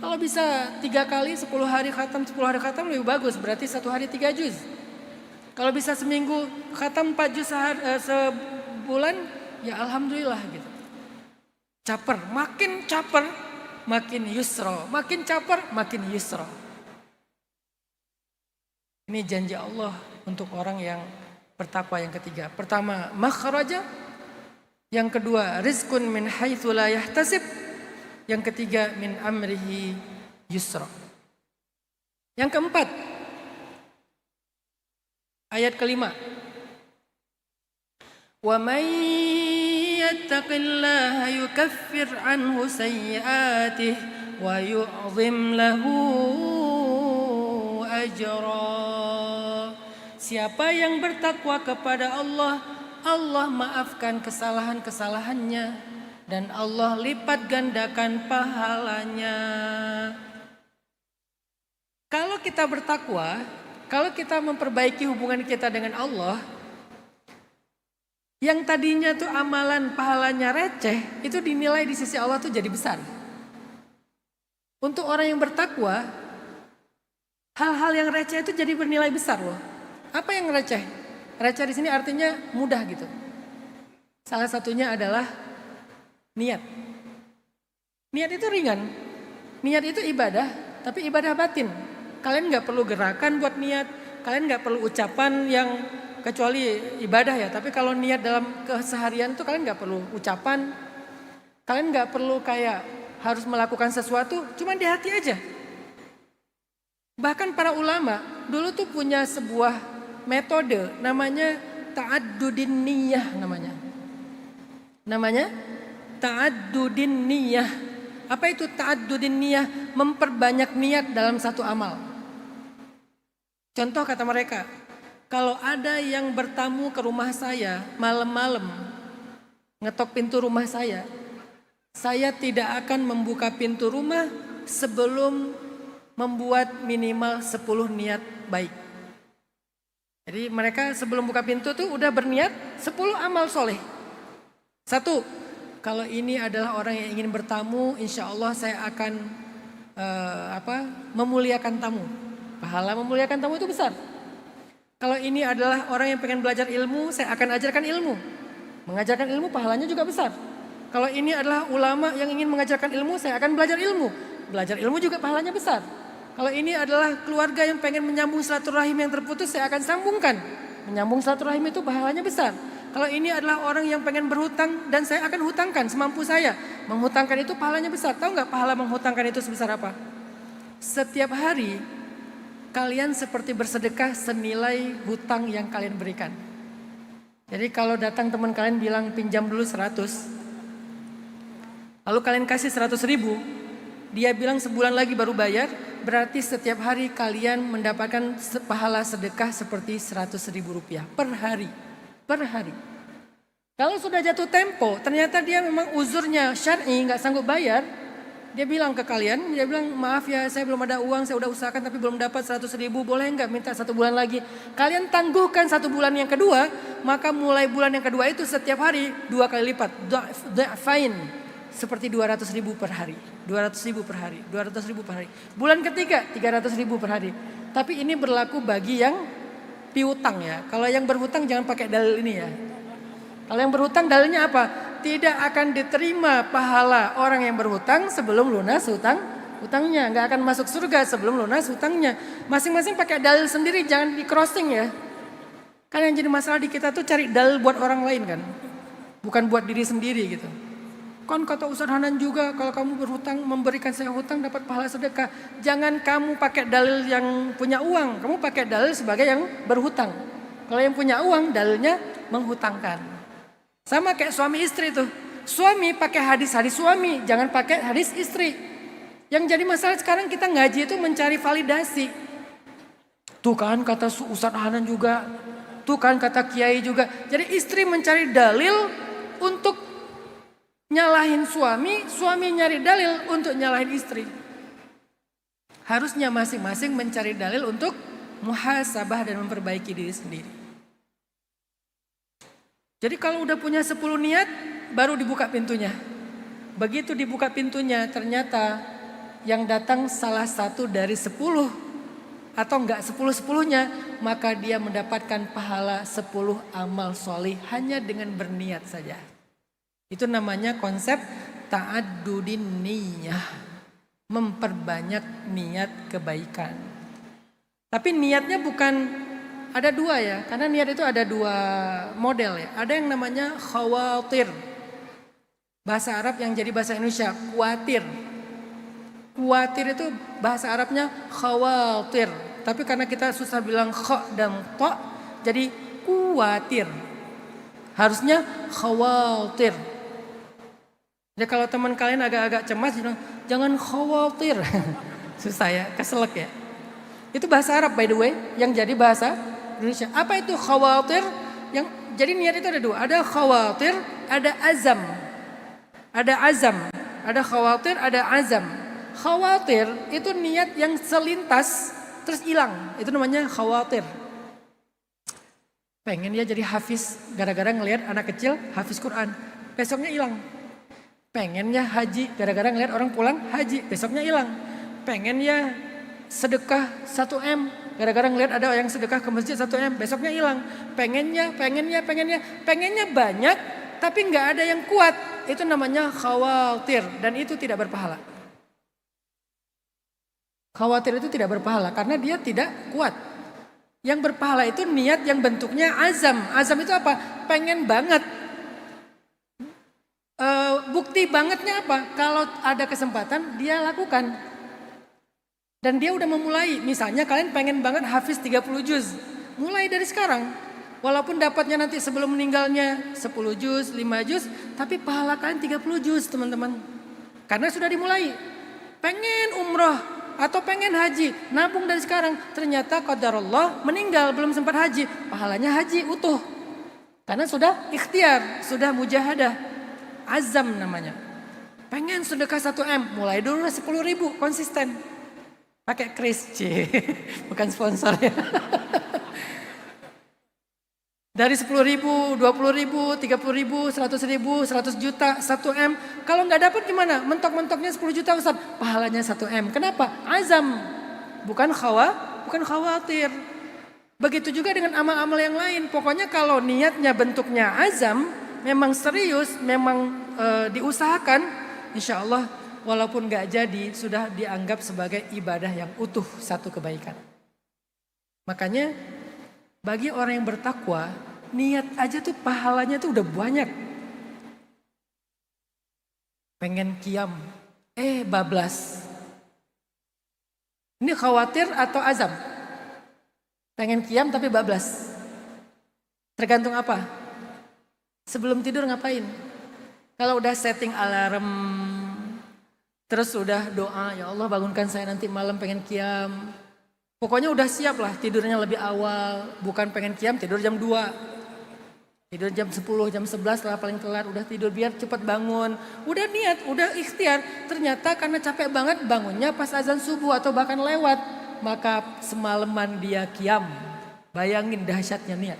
Kalau bisa 3 kali 10 hari khatam lebih bagus. Berarti 1 hari 3 juz. Kalau bisa seminggu khatam 4 juz sebulan ya alhamdulillah gitu. Caper, makin caper makin yusra, makin caper makin yusra. Ini janji Allah untuk orang yang bertakwa yang ketiga. Pertama, makhraja. Yang kedua, rizqun min haitsu la yahtasib. Yang ketiga, min amrihi yusra. Yang keempat, ayat kelima. Wa may yattaqillaha yukaffir anhu sayyi'atihi wa yu'zim lahu ajra. Siapa yang bertakwa kepada Allah, Allah maafkan kesalahan-kesalahannya dan Allah lipat gandakan pahalanya. Kalau kita bertakwa, kalau kita memperbaiki hubungan kita dengan Allah, yang tadinya tuh amalan pahalanya receh, itu dinilai di sisi Allah tuh jadi besar. Untuk orang yang bertakwa, hal-hal yang receh itu jadi bernilai besar loh. Apa yang receh? Receh di sini artinya mudah gitu. Salah satunya adalah niat. Niat itu ringan. Niat itu ibadah, tapi ibadah batin. Kalian nggak perlu gerakan buat niat. Kalian nggak perlu ucapan yang kecuali ibadah ya. Tapi kalau niat dalam keseharian itu kalian nggak perlu ucapan. Kalian nggak perlu kayak harus melakukan sesuatu, cuma di hati aja. Bahkan para ulama dulu tuh punya sebuah metode namanya ta'addudin niyah namanya. Namanya ta'addudin niyah. Apa itu ta'addudin niyah? Memperbanyak niat dalam satu amal. Contoh kata mereka, kalau ada yang bertamu ke rumah saya malam-malam, ngetok pintu rumah saya tidak akan membuka pintu rumah sebelum membuat minimal 10 niat baik. Jadi mereka sebelum buka pintu tuh udah berniat 10 amal soleh. 1, kalau ini adalah orang yang ingin bertamu, insya Allah saya akan memuliakan tamu. Pahala memuliakan tamu itu besar. Kalau ini adalah orang yang pengen belajar ilmu, saya akan ajarkan ilmu. Mengajarkan ilmu pahalanya juga besar. Kalau ini adalah ulama yang ingin mengajarkan ilmu, saya akan belajar ilmu. Belajar ilmu juga pahalanya besar. Kalau ini adalah keluarga yang pengen menyambung silaturahim yang terputus, saya akan sambungkan. Menyambung silaturahim itu pahalanya besar. Kalau ini adalah orang yang pengen berhutang dan saya akan hutangkan semampu saya. Menghutangkan itu pahalanya besar. Tahu nggak pahala menghutangkan itu sebesar apa? Setiap hari kalian seperti bersedekah senilai hutang yang kalian berikan. Jadi kalau datang teman kalian bilang pinjam dulu 100, lalu kalian kasih 100.000, dia bilang sebulan lagi baru bayar, berarti setiap hari kalian mendapatkan pahala sedekah seperti 100.000 rupiah per hari. Per hari. Kalau sudah jatuh tempo, ternyata dia memang uzurnya syar'i, nggak sanggup bayar, dia bilang ke kalian, dia bilang maaf ya saya belum ada uang, saya udah usahakan tapi belum dapat 100.000, boleh nggak minta 1 bulan lagi. Kalian tangguhkan 1 bulan yang kedua, maka mulai bulan yang kedua itu setiap hari 2 kali lipat, fine. Seperti 200.000 per hari, 200.000 per hari, 200.000 per hari. Bulan ketiga 300.000 per hari. Tapi ini berlaku bagi yang piutang ya. Kalau yang berhutang jangan pakai dalil ini ya. Kalau yang berhutang dalilnya apa? Tidak akan diterima pahala orang yang berhutang sebelum lunas hutangnya. Nggak akan masuk surga sebelum lunas hutangnya. Masing-masing pakai dalil sendiri, jangan di crossing ya. Kan yang jadi masalah di kita tuh cari dalil buat orang lain kan. Bukan buat diri sendiri gitu. Kan kata Ustaz Hanan juga kalau kamu berhutang memberikan saya hutang dapat pahala sedekah. Jangan kamu pakai dalil yang punya uang, kamu pakai dalil sebagai yang berhutang. Kalau yang punya uang dalilnya menghutangkan. Sama kayak suami istri tuh. Suami pakai hadis-hadis suami, jangan pakai hadis istri. Yang jadi masalah sekarang kita ngaji itu mencari validasi. Tuh kan kata Ustaz Hanan juga, tuh kan kata kiai juga. Jadi istri mencari dalil untuk nyalahin suami, suami nyari dalil untuk nyalahin istri. Harusnya masing-masing mencari dalil untuk muhasabah dan memperbaiki diri sendiri. Jadi kalau udah punya 10 niat, baru dibuka pintunya. Begitu dibuka pintunya, ternyata yang datang salah satu dari 10 atau enggak 10-10-nya, maka dia mendapatkan pahala 10 amal soleh hanya dengan berniat saja. Itu namanya konsep ta'addudin niyah. Memperbanyak niat kebaikan. Tapi niatnya bukan ada 2 ya. Karena niat itu ada 2 model ya. Ada yang namanya khawatir. Bahasa Arab yang jadi bahasa Indonesia, kuatir. Kuatir itu bahasa Arabnya khawatir. Tapi karena kita susah bilang kha dan ta, jadi kuatir. Harusnya khawatir. Jadi kalau teman kalian agak-agak cemas, jangan khawatir. Susah ya, keselak ya. Itu bahasa Arab by the way, yang jadi bahasa Indonesia. Apa itu khawatir? Yang jadi niat itu ada dua. Ada khawatir, ada azam. Ada azam, ada khawatir, ada azam. Khawatir itu niat yang selintas terus hilang. Itu namanya khawatir. Pengen dia jadi hafiz gara-gara ngelihat anak kecil hafiz Quran. Besoknya hilang. Pengennya haji gara-gara ngelihat orang pulang haji. Besoknya hilang. Pengen ya sedekah 1M gara-gara ngelihat ada yang sedekah ke masjid 1M. Besoknya hilang. Pengennya banyak tapi nggak ada yang kuat. Itu namanya khawatir dan itu tidak berpahala. Khawatir itu tidak berpahala karena dia tidak kuat. Yang berpahala itu niat yang bentuknya azam. Azam itu apa? Pengen banget. Bukti bangetnya apa? Kalau ada kesempatan dia lakukan. Dan dia udah memulai. Misalnya kalian pengen banget hafiz 30 juz. Mulai dari sekarang. Walaupun dapatnya nanti sebelum meninggalnya 10 juz, 5 juz. Tapi pahala kalian 30 juz teman-teman. Karena sudah dimulai. Pengen umroh atau pengen haji. Nabung dari sekarang. Ternyata qadarullah meninggal belum sempat haji. Pahalanya haji utuh. Karena sudah ikhtiar, sudah mujahadah. Azam namanya. Pengen sedekah 1M. Mulai dulu 10.000 konsisten. Pakai kris. Bukan sponsor ya. Dari 10.000, 20.000, 30.000, 100.000, 100 juta, 1M. Kalau nggak dapat gimana? Mentok-mentoknya 10 juta Ustaz. Pahalanya 1M. Kenapa? Azam. Bukan khawatir. Begitu juga dengan amal-amal yang lain. Pokoknya kalau niatnya bentuknya azam, memang serius, memang diusahakan, insya Allah walaupun nggak jadi sudah dianggap sebagai ibadah yang utuh, satu kebaikan. Makanya bagi orang yang bertakwa, niat aja tuh pahalanya tuh udah banyak. Pengen qiyam, bablas. Ini khawatir atau azam? Pengen qiyam tapi bablas. Tergantung apa? Sebelum tidur ngapain? Kalau udah setting alarm, terus udah doa, ya Allah bangunkan saya nanti malam pengen qiyam. Pokoknya udah siap lah tidurnya lebih awal. Bukan pengen qiyam tidur jam 2. Tidur jam 10, jam 11 lah paling telat. Udah tidur biar cepat bangun. Udah niat, udah ikhtiar. Ternyata karena capek banget bangunnya pas azan subuh atau bahkan lewat. Maka semalaman dia qiyam. Bayangin dahsyatnya niat.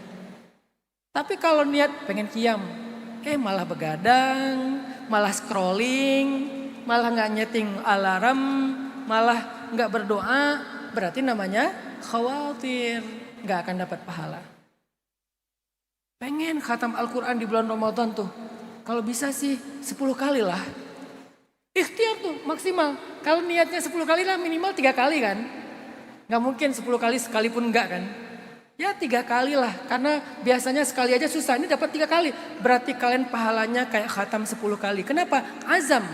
Tapi kalau niat pengen qiyam. Malah begadang, malah scrolling, malah gak nyeting alarm, malah gak berdoa. Berarti namanya khawatir, gak akan dapat pahala. Pengen khatam Al-Quran di bulan Ramadan tuh. Kalau bisa sih 10 kali lah. Ikhtiar tuh maksimal. Kalau niatnya 10 kali lah minimal 3 kali kan. Gak mungkin 10 kali sekalipun enggak kan. Ya 3 kali lah. Karena biasanya sekali aja susah. Ini dapat 3 kali. Berarti kalian pahalanya kayak khatam 10 kali. Kenapa? Azam.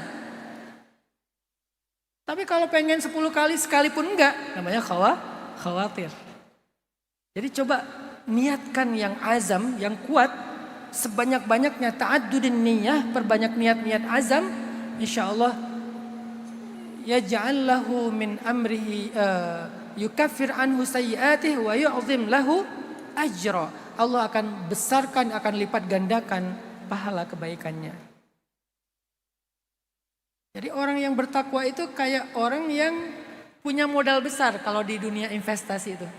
Tapi kalau pengen 10 kali sekalipun enggak, namanya khawatir. Jadi coba niatkan yang azam, yang kuat, sebanyak-banyaknya ta'addudin niyah, perbanyak niat-niat azam, insyaallah yaj'al lahu min amrihi yukaffir anhu sayyi'atihi wa yu'zim lahu ajra. Allah akan besarkan, akan lipat gandakan pahala kebaikannya. Jadi orang yang bertakwa itu kayak orang yang punya modal besar kalau di dunia investasi itu.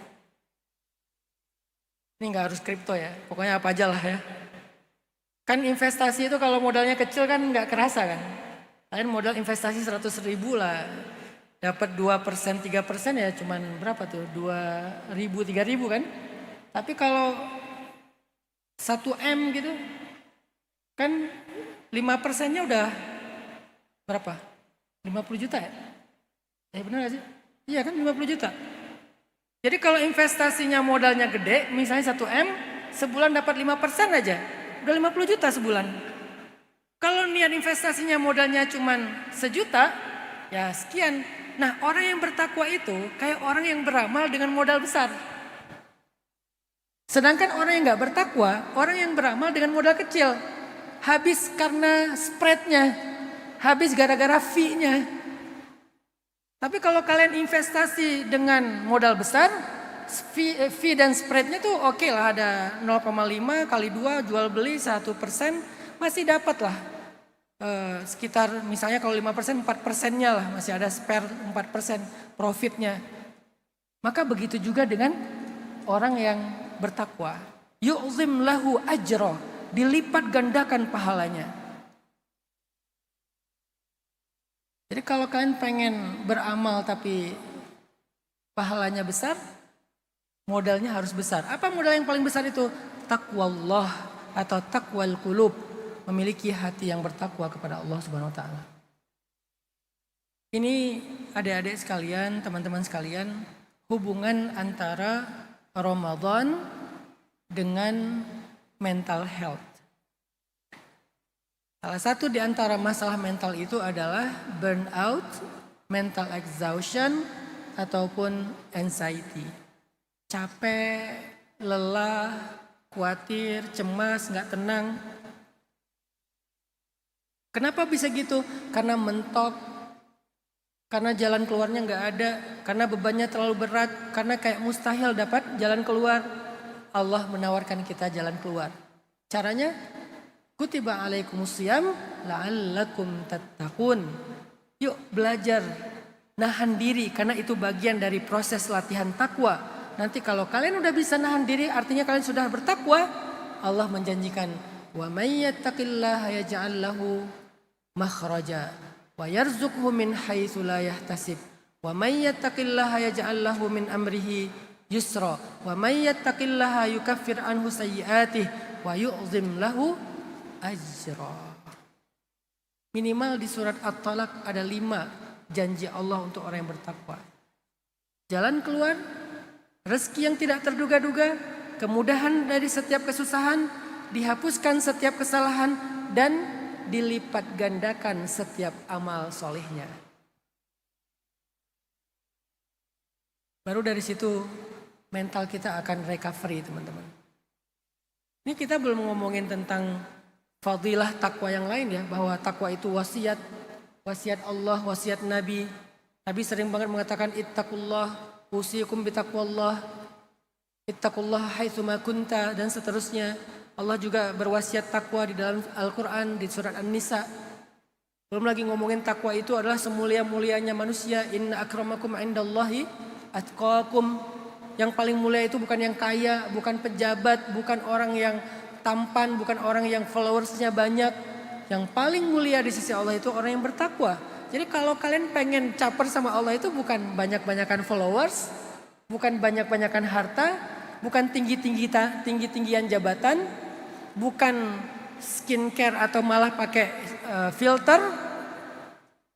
Ini gak harus kripto ya, pokoknya apa aja lah ya. Kan investasi itu kalau modalnya kecil kan gak kerasa kan. Kalian modal investasi 100.000 lah, dapat 2%, 3% ya cuman berapa tuh, 2.000, 3.000 kan. Tapi kalau 1M gitu, kan 5%-nya udah berapa? 50 juta ya? Benar gak sih? Iya kan 50 juta. Jadi kalau investasinya modalnya gede, misalnya 1M, sebulan dapat 5% aja. Udah 50 juta sebulan. Kalau niat investasinya modalnya cuman 1 juta, ya sekian. Nah, orang yang bertakwa itu kayak orang yang beramal dengan modal besar. Sedangkan orang yang nggak bertakwa, orang yang beramal dengan modal kecil. Habis karena spreadnya, habis gara-gara fee-nya. Tapi kalau kalian investasi dengan modal besar, fee dan spreadnya tuh oke lah, ada 0,5 kali 2 jual beli 1%, masih dapat lah. Sekitar misalnya kalau 5%, 4%-nya lah, masih ada spare 4% profitnya. Maka begitu juga dengan orang yang bertakwa. Yu'zim lahu ajra, dilipat gandakan pahalanya. Jadi kalau kalian pengen beramal tapi pahalanya besar, modalnya harus besar. Apa modal yang paling besar itu? Taqwallah atau taqwal qulub. Memiliki hati yang bertakwa kepada Allah Subhanahu wa taala. Ini adik-adik sekalian, teman-teman sekalian, hubungan antara Ramadan dengan mental health. Salah satu di antara masalah mental itu adalah burnout, mental exhaustion, ataupun anxiety. Capek, lelah, khawatir, cemas, nggak tenang. Kenapa bisa gitu? Karena mentok, karena jalan keluarnya nggak ada, karena bebannya terlalu berat, karena kayak mustahil dapat jalan keluar. Allah menawarkan kita jalan keluar. Caranya, kutiba alaikumusiyam la'allakum tattaqun. Yuk belajar nahan diri, karena itu bagian dari proses latihan takwa. Nanti kalau kalian udah bisa nahan diri, artinya kalian sudah bertakwa. Allah menjanjikan, wa may yattaqillaha yaj'al lahu makhraja wa yarzuqhu min haitsu la yahtasib wa may yattaqillaha yaj'al lahu min amrihi yusra wa may yattaqillaha yukaffir anhu sayyi'atihi wa yu'zim lahu ajra. Minimal di surat At-Talaq ada 5 janji Allah untuk orang yang bertakwa. Jalan keluar, rezeki yang tidak terduga-duga, kemudahan dari setiap kesusahan, dihapuskan setiap kesalahan, dan dilipat gandakan setiap amal solehnya. Baru dari situ mental kita akan recovery, teman-teman. Ini kita belum ngomongin tentang fadilah takwa yang lain ya, bahwa takwa itu wasiat Allah, wasiat Nabi. Nabi sering banget mengatakan ittaqullah, usikum bitaqwallah, ittaqullah haitsu ma kunta, dan seterusnya. Allah juga berwasiat takwa di dalam Al-Quran di surat An-Nisa. Belum lagi ngomongin takwa itu adalah semulia-mulianya manusia. Inna akramakum indallahi atqakum. Yang paling mulia itu bukan yang kaya, bukan pejabat, bukan orang yang tampan, bukan orang yang followersnya banyak. Yang paling mulia di sisi Allah itu orang yang bertakwa. Jadi kalau kalian pengen caper sama Allah itu bukan banyak-banyakan followers, bukan banyak-banyakan harta, bukan tinggi-tinggian jabatan, bukan skincare atau malah pakai filter.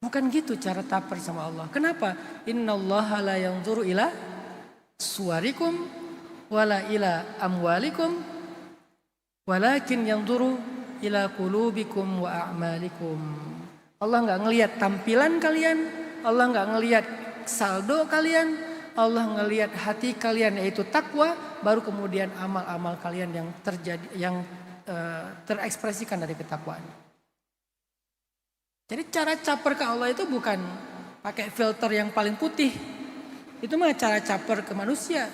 Bukan gitu cara taper sama Allah. Kenapa? Innallaha la yanzuru ila suwarikum wala ila amwalikum walakin yanzuru ila qulubikum wa a'malikum. Allah enggak ngelihat tampilan kalian, Allah enggak ngelihat saldo kalian, Allah ngelihat hati kalian, yaitu takwa, baru kemudian amal-amal kalian yang terjadi, yang terekspresikan dari ketakwaan. Jadi cara caper ke Allah itu bukan pakai filter yang paling putih. Itu mah cara caper ke manusia.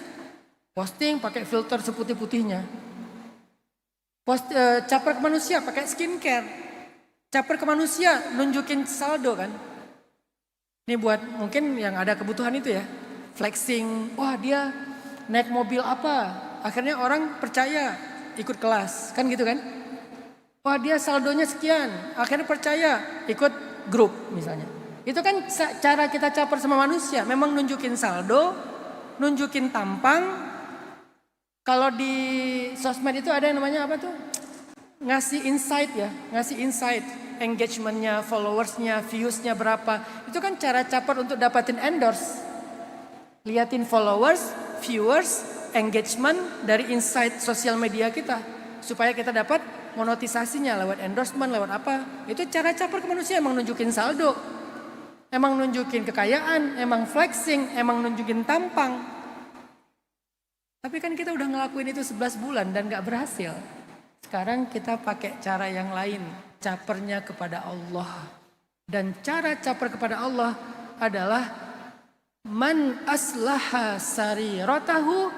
Posting pakai filter seputih-putihnya. Caper ke manusia pakai skincare. Caper ke manusia nunjukin saldo kan. Ini buat mungkin yang ada kebutuhan itu ya. Flexing, wah dia naik mobil apa. Akhirnya orang percaya ikut kelas, kan gitu kan. Wah dia saldonya sekian, akhirnya percaya ikut grup misalnya. Itu kan cara kita caper sama manusia. Memang nunjukin saldo, nunjukin tampang. Kalau di sosmed itu ada yang namanya apa tuh? Ngasih insight ya, ngasih insight. Engagementnya, followersnya, viewsnya berapa. Itu kan cara caper untuk dapatin endorse. Liatin followers, viewers, engagement dari insight sosial media kita. supaya kita dapat monetisasinya lewat endorsement, lewat apa. Itu cara caper ke manusia, emang nunjukin saldo, emang nunjukin kekayaan, emang flexing, emang nunjukin tampang. Tapi kan kita udah ngelakuin itu 11 bulan dan gak berhasil. Sekarang kita pakai cara yang lain, capernya kepada Allah. Dan cara caper kepada Allah adalah man aslaha sariratahu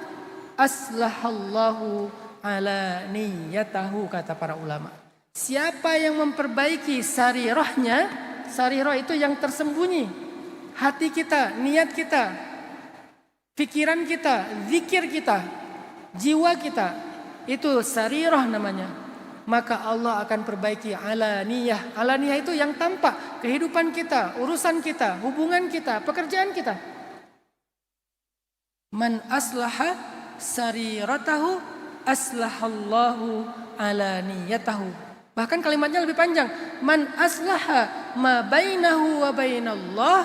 aslahallahu ala niyatahu, kata para ulama. Siapa yang memperbaiki sarirahnya, sarirah itu yang tersembunyi, hati kita, niat kita, pikiran kita, zikir kita, jiwa kita, itu sarirah namanya. Maka Allah akan perbaiki alaniyah. Alaniyah itu yang tampak, kehidupan kita, urusan kita, hubungan kita, pekerjaan kita. Man aslaha sariratahu aslahallahu alaniyatahu. Bahkan kalimatnya lebih panjang. Man aslaha ma bainahu wa bainallah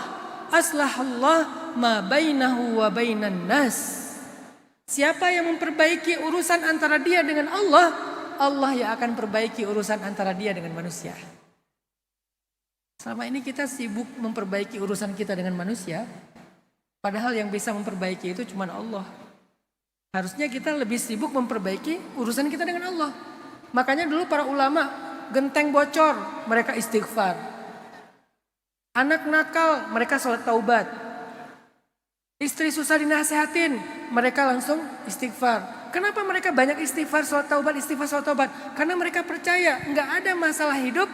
aslahallah ma bainahu wa bainan nas. Siapa yang memperbaiki urusan antara dia dengan Allah, Allah yang akan perbaiki urusan antara dia dengan manusia. Selama ini kita sibuk memperbaiki urusan kita dengan manusia, padahal yang bisa memperbaiki itu cuma Allah. Harusnya kita lebih sibuk memperbaiki urusan kita dengan Allah. Makanya dulu para ulama, genteng bocor, mereka istighfar. Anak nakal, mereka sholat taubat. Istri susah dinasehatin, mereka langsung istighfar. Kenapa mereka banyak istighfar, sholat taubat, istighfar, sholat taubat? Karena mereka percaya nggak ada masalah hidup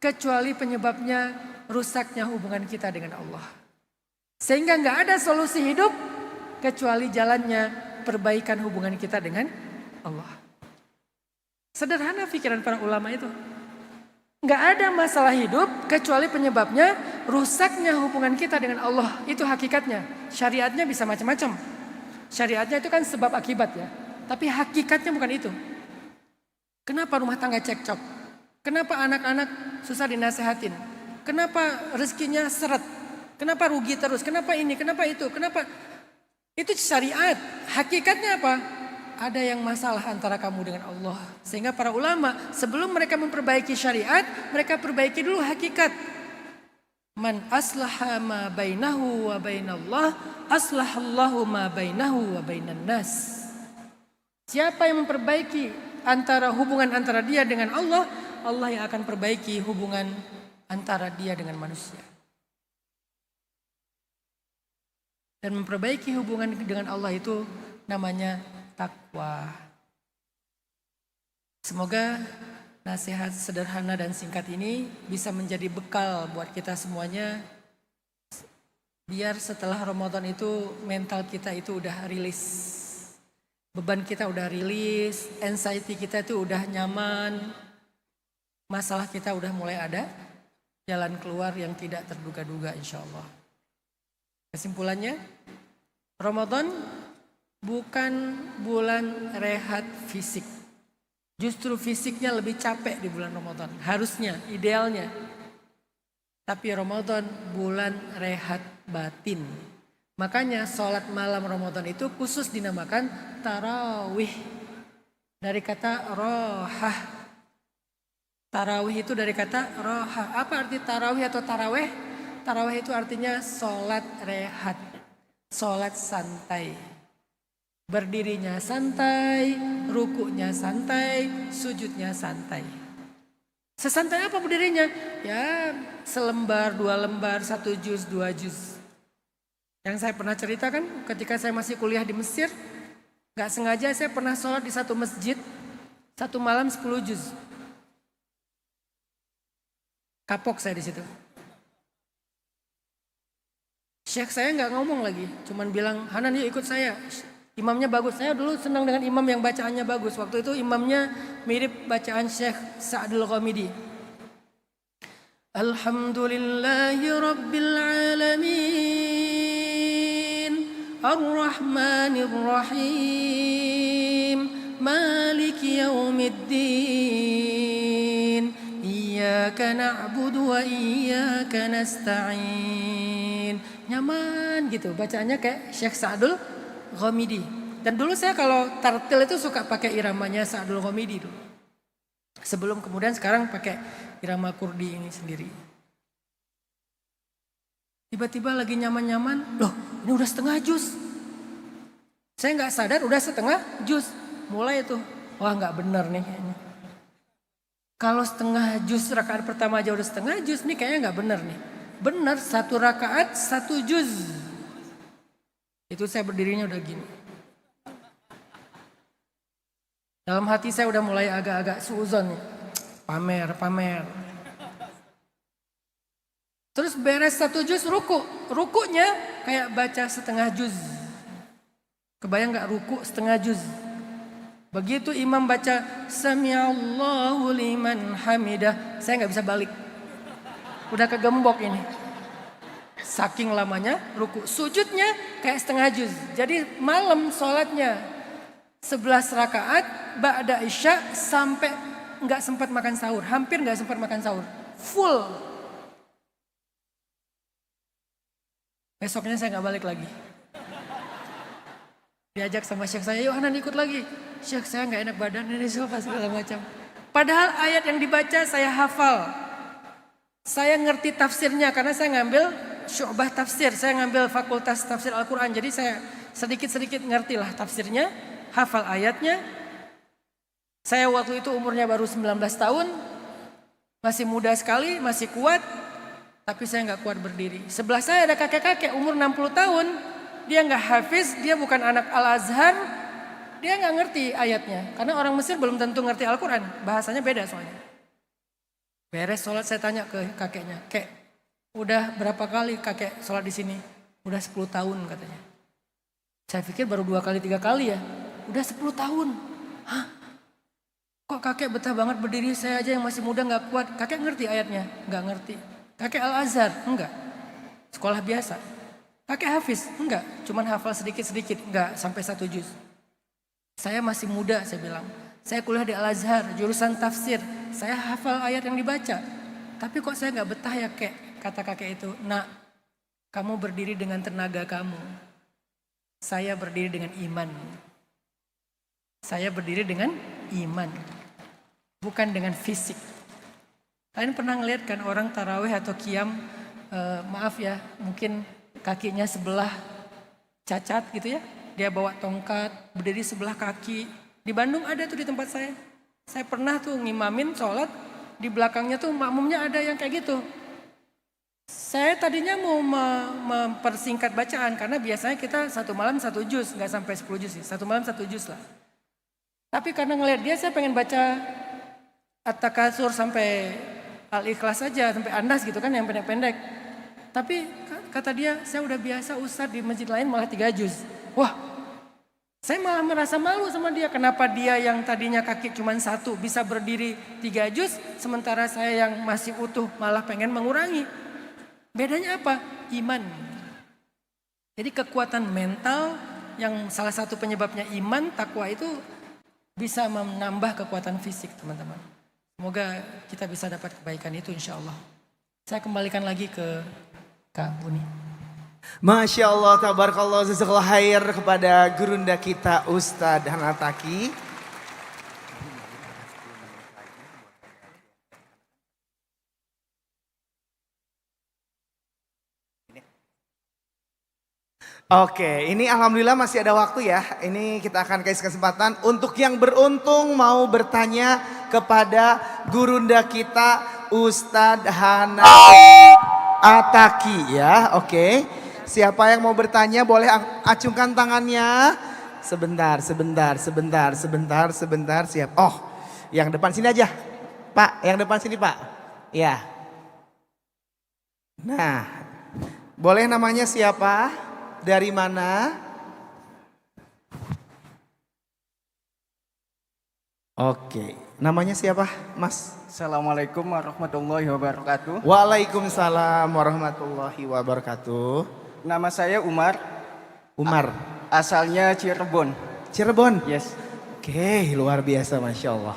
kecuali penyebabnya rusaknya hubungan kita dengan Allah. Sehingga nggak ada solusi hidup kecuali jalannya perbaikan hubungan kita dengan Allah. Sederhana pikiran para ulama itu. Nggak ada masalah hidup kecuali penyebabnya rusaknya hubungan kita dengan Allah. Itu hakikatnya. Syariatnya bisa macam-macam. Syariatnya itu kan sebab akibat ya. Tapi hakikatnya bukan itu. Kenapa rumah tangga cekcok? Kenapa anak-anak susah dinasehatin? Kenapa rezekinya seret? Kenapa rugi terus? Kenapa ini? Kenapa itu? Kenapa? Itu syariat. Hakikatnya apa? Ada yang masalah antara kamu dengan Allah. Sehingga para ulama sebelum mereka memperbaiki syariat, mereka perbaiki dulu hakikat. Man aslaha ma bainahu wa bainallah, aslahallahu ma bainahu wa bainan nas. Siapa yang memperbaiki antara hubungan antara dia dengan Allah, Allah yang akan perbaiki hubungan antara dia dengan manusia. Dan memperbaiki hubungan dengan Allah itu namanya takwa. Semoga nasihat sederhana dan singkat ini bisa menjadi bekal buat kita semuanya. Biar setelah Ramadan itu mental kita itu udah rilis. Beban kita udah rilis, anxiety kita itu udah nyaman. Masalah kita udah mulai ada jalan keluar yang tidak terduga-duga insya Allah. Kesimpulannya, Ramadan bukan bulan rehat fisik. Justru fisiknya lebih capek di bulan Ramadan. Harusnya, idealnya. Tapi Ramadan bulan rehat batin. Makanya sholat malam Ramadan itu khusus dinamakan tarawih. Dari kata rohah. Tarawih itu dari kata rohah. Apa arti tarawih atau taraweh? Tarawih itu artinya sholat rehat. Sholat santai. Berdirinya santai, rukuknya santai, sujudnya santai. Sesantai apa berdirinya? Ya selembar, 2 lembar, 1 juz, 2 juz. Yang saya pernah ceritakan ketika saya masih kuliah di Mesir, gak sengaja saya pernah sholat di satu masjid, 1 malam 10 juz. Kapok saya di situ. Syekh saya gak ngomong lagi, cuman bilang, Hanan yuk ikut saya. Imamnya bagus. Saya dulu senang dengan imam yang bacaannya bagus. Waktu itu imamnya mirip bacaan Syekh Sa'dul Ghamidi. Alhamdulillahi Rabbil Alamin, Ar-Rahmanir Rahim, Maliki Yawmiddin, Iyyaka na'budu wa iyyaka nasta'in. Nyaman gitu bacaannya kayak Syekh Sa'dul Ghamidi. Dan dulu saya kalau tartil itu suka pakai iramanya Sa'dul Ghamidi dulu. Sebelum kemudian sekarang pakai irama Kurdi ini sendiri. Tiba-tiba lagi nyaman-nyaman, loh ini udah setengah juz. Saya nggak sadar udah setengah juz. Mulai itu, wah nggak benar nih kayaknya. Kalau setengah juz rakaat pertama aja udah setengah juz, nih kayaknya nggak benar nih. Benar, 1 rakaat 1 juz. Itu saya berdirinya udah gini. Dalam hati saya udah mulai agak-agak suuzon nih. Pamer. Terus beres 1 juz ruku. Rukunya kayak baca setengah juz. Kebayang gak ruku setengah juz? Begitu imam baca Sami'allahu liman hamidah, saya gak bisa balik. Udah kegembok ini. Saking lamanya ruku. Sujudnya kayak setengah juz. Jadi malam sholatnya 11 rakaat ba'da isya sampai nggak sempat makan sahur, hampir nggak sempat makan sahur, full. Besoknya saya nggak balik lagi. Diajak sama syekh saya, yuk Hanan ikut lagi. Syekh saya nggak enak badan ini sofa segala macam. Padahal ayat yang dibaca saya hafal, saya ngerti tafsirnya karena saya ngambil syu'bah tafsir, saya ngambil fakultas tafsir Al-Quran, jadi saya sedikit-sedikit ngerti lah tafsirnya. Hafal ayatnya. Saya waktu itu umurnya baru 19 tahun. Masih muda sekali, masih kuat. Tapi saya nggak kuat berdiri. Sebelah saya ada kakek-kakek umur 60 tahun. Dia nggak hafiz, dia bukan anak Al-Azhar. Dia nggak ngerti ayatnya. Karena orang Mesir belum tentu ngerti Al-Quran. Bahasanya beda soalnya. Beres sholat saya tanya ke kakeknya. Kek, udah berapa kali kakek sholat di sini? Udah 10 tahun katanya. Saya pikir baru 2 kali 3 kali ya. Udah 10 tahun. Hah? Kok kakek betah banget berdiri, saya aja yang masih muda gak kuat. Kakek ngerti ayatnya? Gak ngerti. Kakek Al-Azhar? Enggak. Sekolah biasa. Kakek Hafiz? Enggak. Cuman hafal sedikit-sedikit. Enggak sampai 1 juz. Saya masih muda, saya bilang. Saya kuliah di Al-Azhar, jurusan tafsir. Saya hafal ayat yang dibaca. Tapi kok saya gak betah ya kek? Kata kakek itu, nak, kamu berdiri dengan tenaga kamu. Saya berdiri dengan iman. Saya berdiri dengan iman, bukan dengan fisik. Kalian pernah ngeliat kan orang tarawih atau qiyam, maaf ya, mungkin kakinya sebelah cacat gitu ya. Dia bawa tongkat, berdiri sebelah kaki. Di Bandung ada tuh di tempat saya. Saya pernah tuh ngimamin sholat, di belakangnya tuh makmumnya ada yang kayak gitu. Saya tadinya mau mempersingkat bacaan, karena biasanya kita 1 malam 1 juz, gak sampai 10 juz sih, 1 malam 1 juz lah. Tapi karena ngeliat dia, saya pengen baca At-Takasur sampai Al-Ikhlas saja, sampai Andas gitu kan, yang pendek-pendek. Tapi kata dia, saya udah biasa Ustaz di masjid lain malah 3 juz. Wah, saya malah merasa malu sama dia. Kenapa dia yang tadinya kaki cuma 1 bisa berdiri 3 juz, sementara saya yang masih utuh malah pengen mengurangi. Bedanya apa? Iman. Jadi kekuatan mental yang salah satu penyebabnya iman, takwa itu bisa menambah kekuatan fisik teman-teman. Semoga kita bisa dapat kebaikan itu insya Allah. Saya kembalikan lagi ke Kak Buni. Masya Allah, tabarakallah, jazakallah khair kepada gurunda kita Ustadz Hanataki. Oke, ini alhamdulillah masih ada waktu ya. Ini kita akan kasih kesempatan untuk yang beruntung mau bertanya kepada gurunda kita Ustadz Hanataki ya. Oke, siapa yang mau bertanya boleh acungkan tangannya. Sebentar. Siap. Oh, yang depan sini aja. Pak, yang depan sini Pak. Ya. Nah, boleh namanya siapa? Dari mana? Oke, namanya siapa, Mas? Assalamualaikum warahmatullahi wabarakatuh. Waalaikumsalam warahmatullahi wabarakatuh. Nama saya Umar. Umar. Asalnya Cirebon. Cirebon? Yes. Oke, luar biasa, Masya Allah.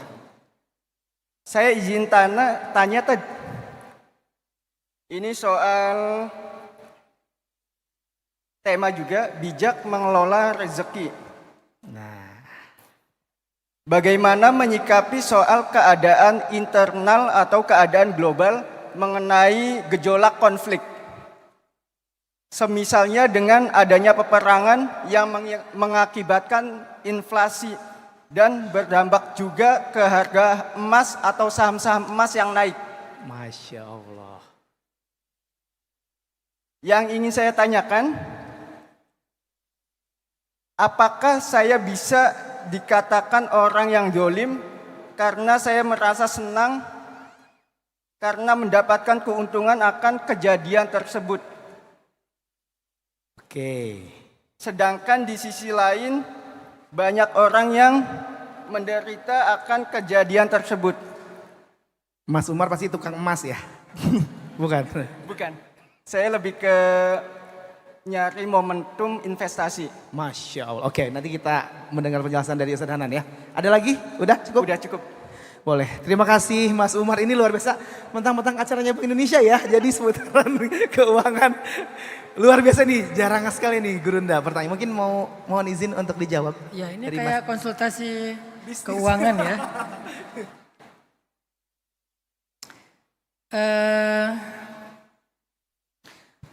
Saya izin tanya tadi. Ini soal tema juga bijak mengelola rezeki. Nah, Bagaimana menyikapi soal keadaan internal atau keadaan global mengenai gejolak konflik? Semisalnya dengan adanya peperangan yang mengakibatkan inflasi dan berdampak juga ke harga emas atau saham-saham emas yang naik. Masya Allah. Yang ingin saya tanyakan, apakah saya bisa dikatakan orang yang dolim karena saya merasa senang karena mendapatkan keuntungan akan kejadian tersebut? Oke. Sedangkan di sisi lain banyak orang yang menderita akan kejadian tersebut. Mas Umar pasti tukang emas ya? Bukan? Bukan. Saya lebih ke nyari momentum investasi. Masya Allah. Oke, nanti kita mendengar penjelasan dari Ustadz Hanan ya. Ada lagi? Udah cukup? Udah cukup. Boleh. Terima kasih Mas Umar. Ini luar biasa. Mentang-mentang acaranya Bank Indonesia ya. Jadi seputaran keuangan. Luar biasa nih. Jarang sekali nih Gurunda pertanyaan. Mungkin mohon izin untuk dijawab. Ya ini dari kayak konsultasi keuangan ya.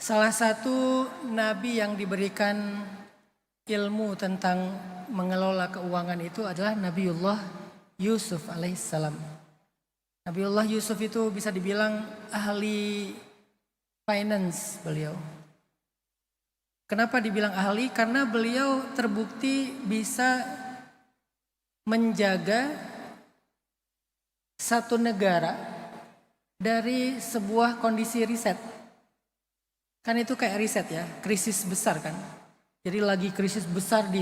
Salah satu nabi yang diberikan ilmu tentang mengelola keuangan itu adalah Nabiullah Yusuf alaihissalam. Nabiullah Yusuf itu bisa dibilang ahli finance beliau. Kenapa dibilang ahli? Karena beliau terbukti bisa menjaga satu negara dari sebuah kondisi riset. Kan itu kayak riset ya, krisis besar kan. Jadi lagi krisis besar di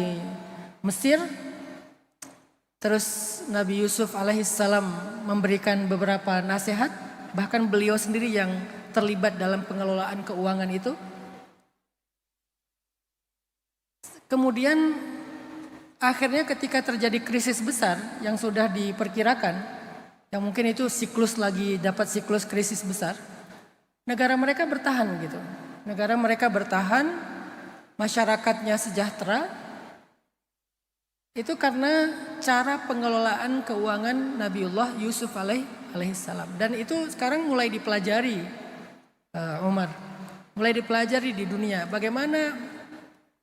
Mesir. Terus Nabi Yusuf alaihissalam memberikan beberapa nasihat. Bahkan beliau sendiri yang terlibat dalam pengelolaan keuangan itu. Kemudian akhirnya ketika terjadi krisis besar yang sudah diperkirakan. Yang mungkin itu siklus lagi dapat siklus krisis besar. Negara mereka bertahan gitu. Negara mereka bertahan, masyarakatnya sejahtera, itu karena cara pengelolaan keuangan Nabiullah Yusuf alaihissalam. Dan itu sekarang mulai dipelajari, Umar. Mulai dipelajari di dunia. Bagaimana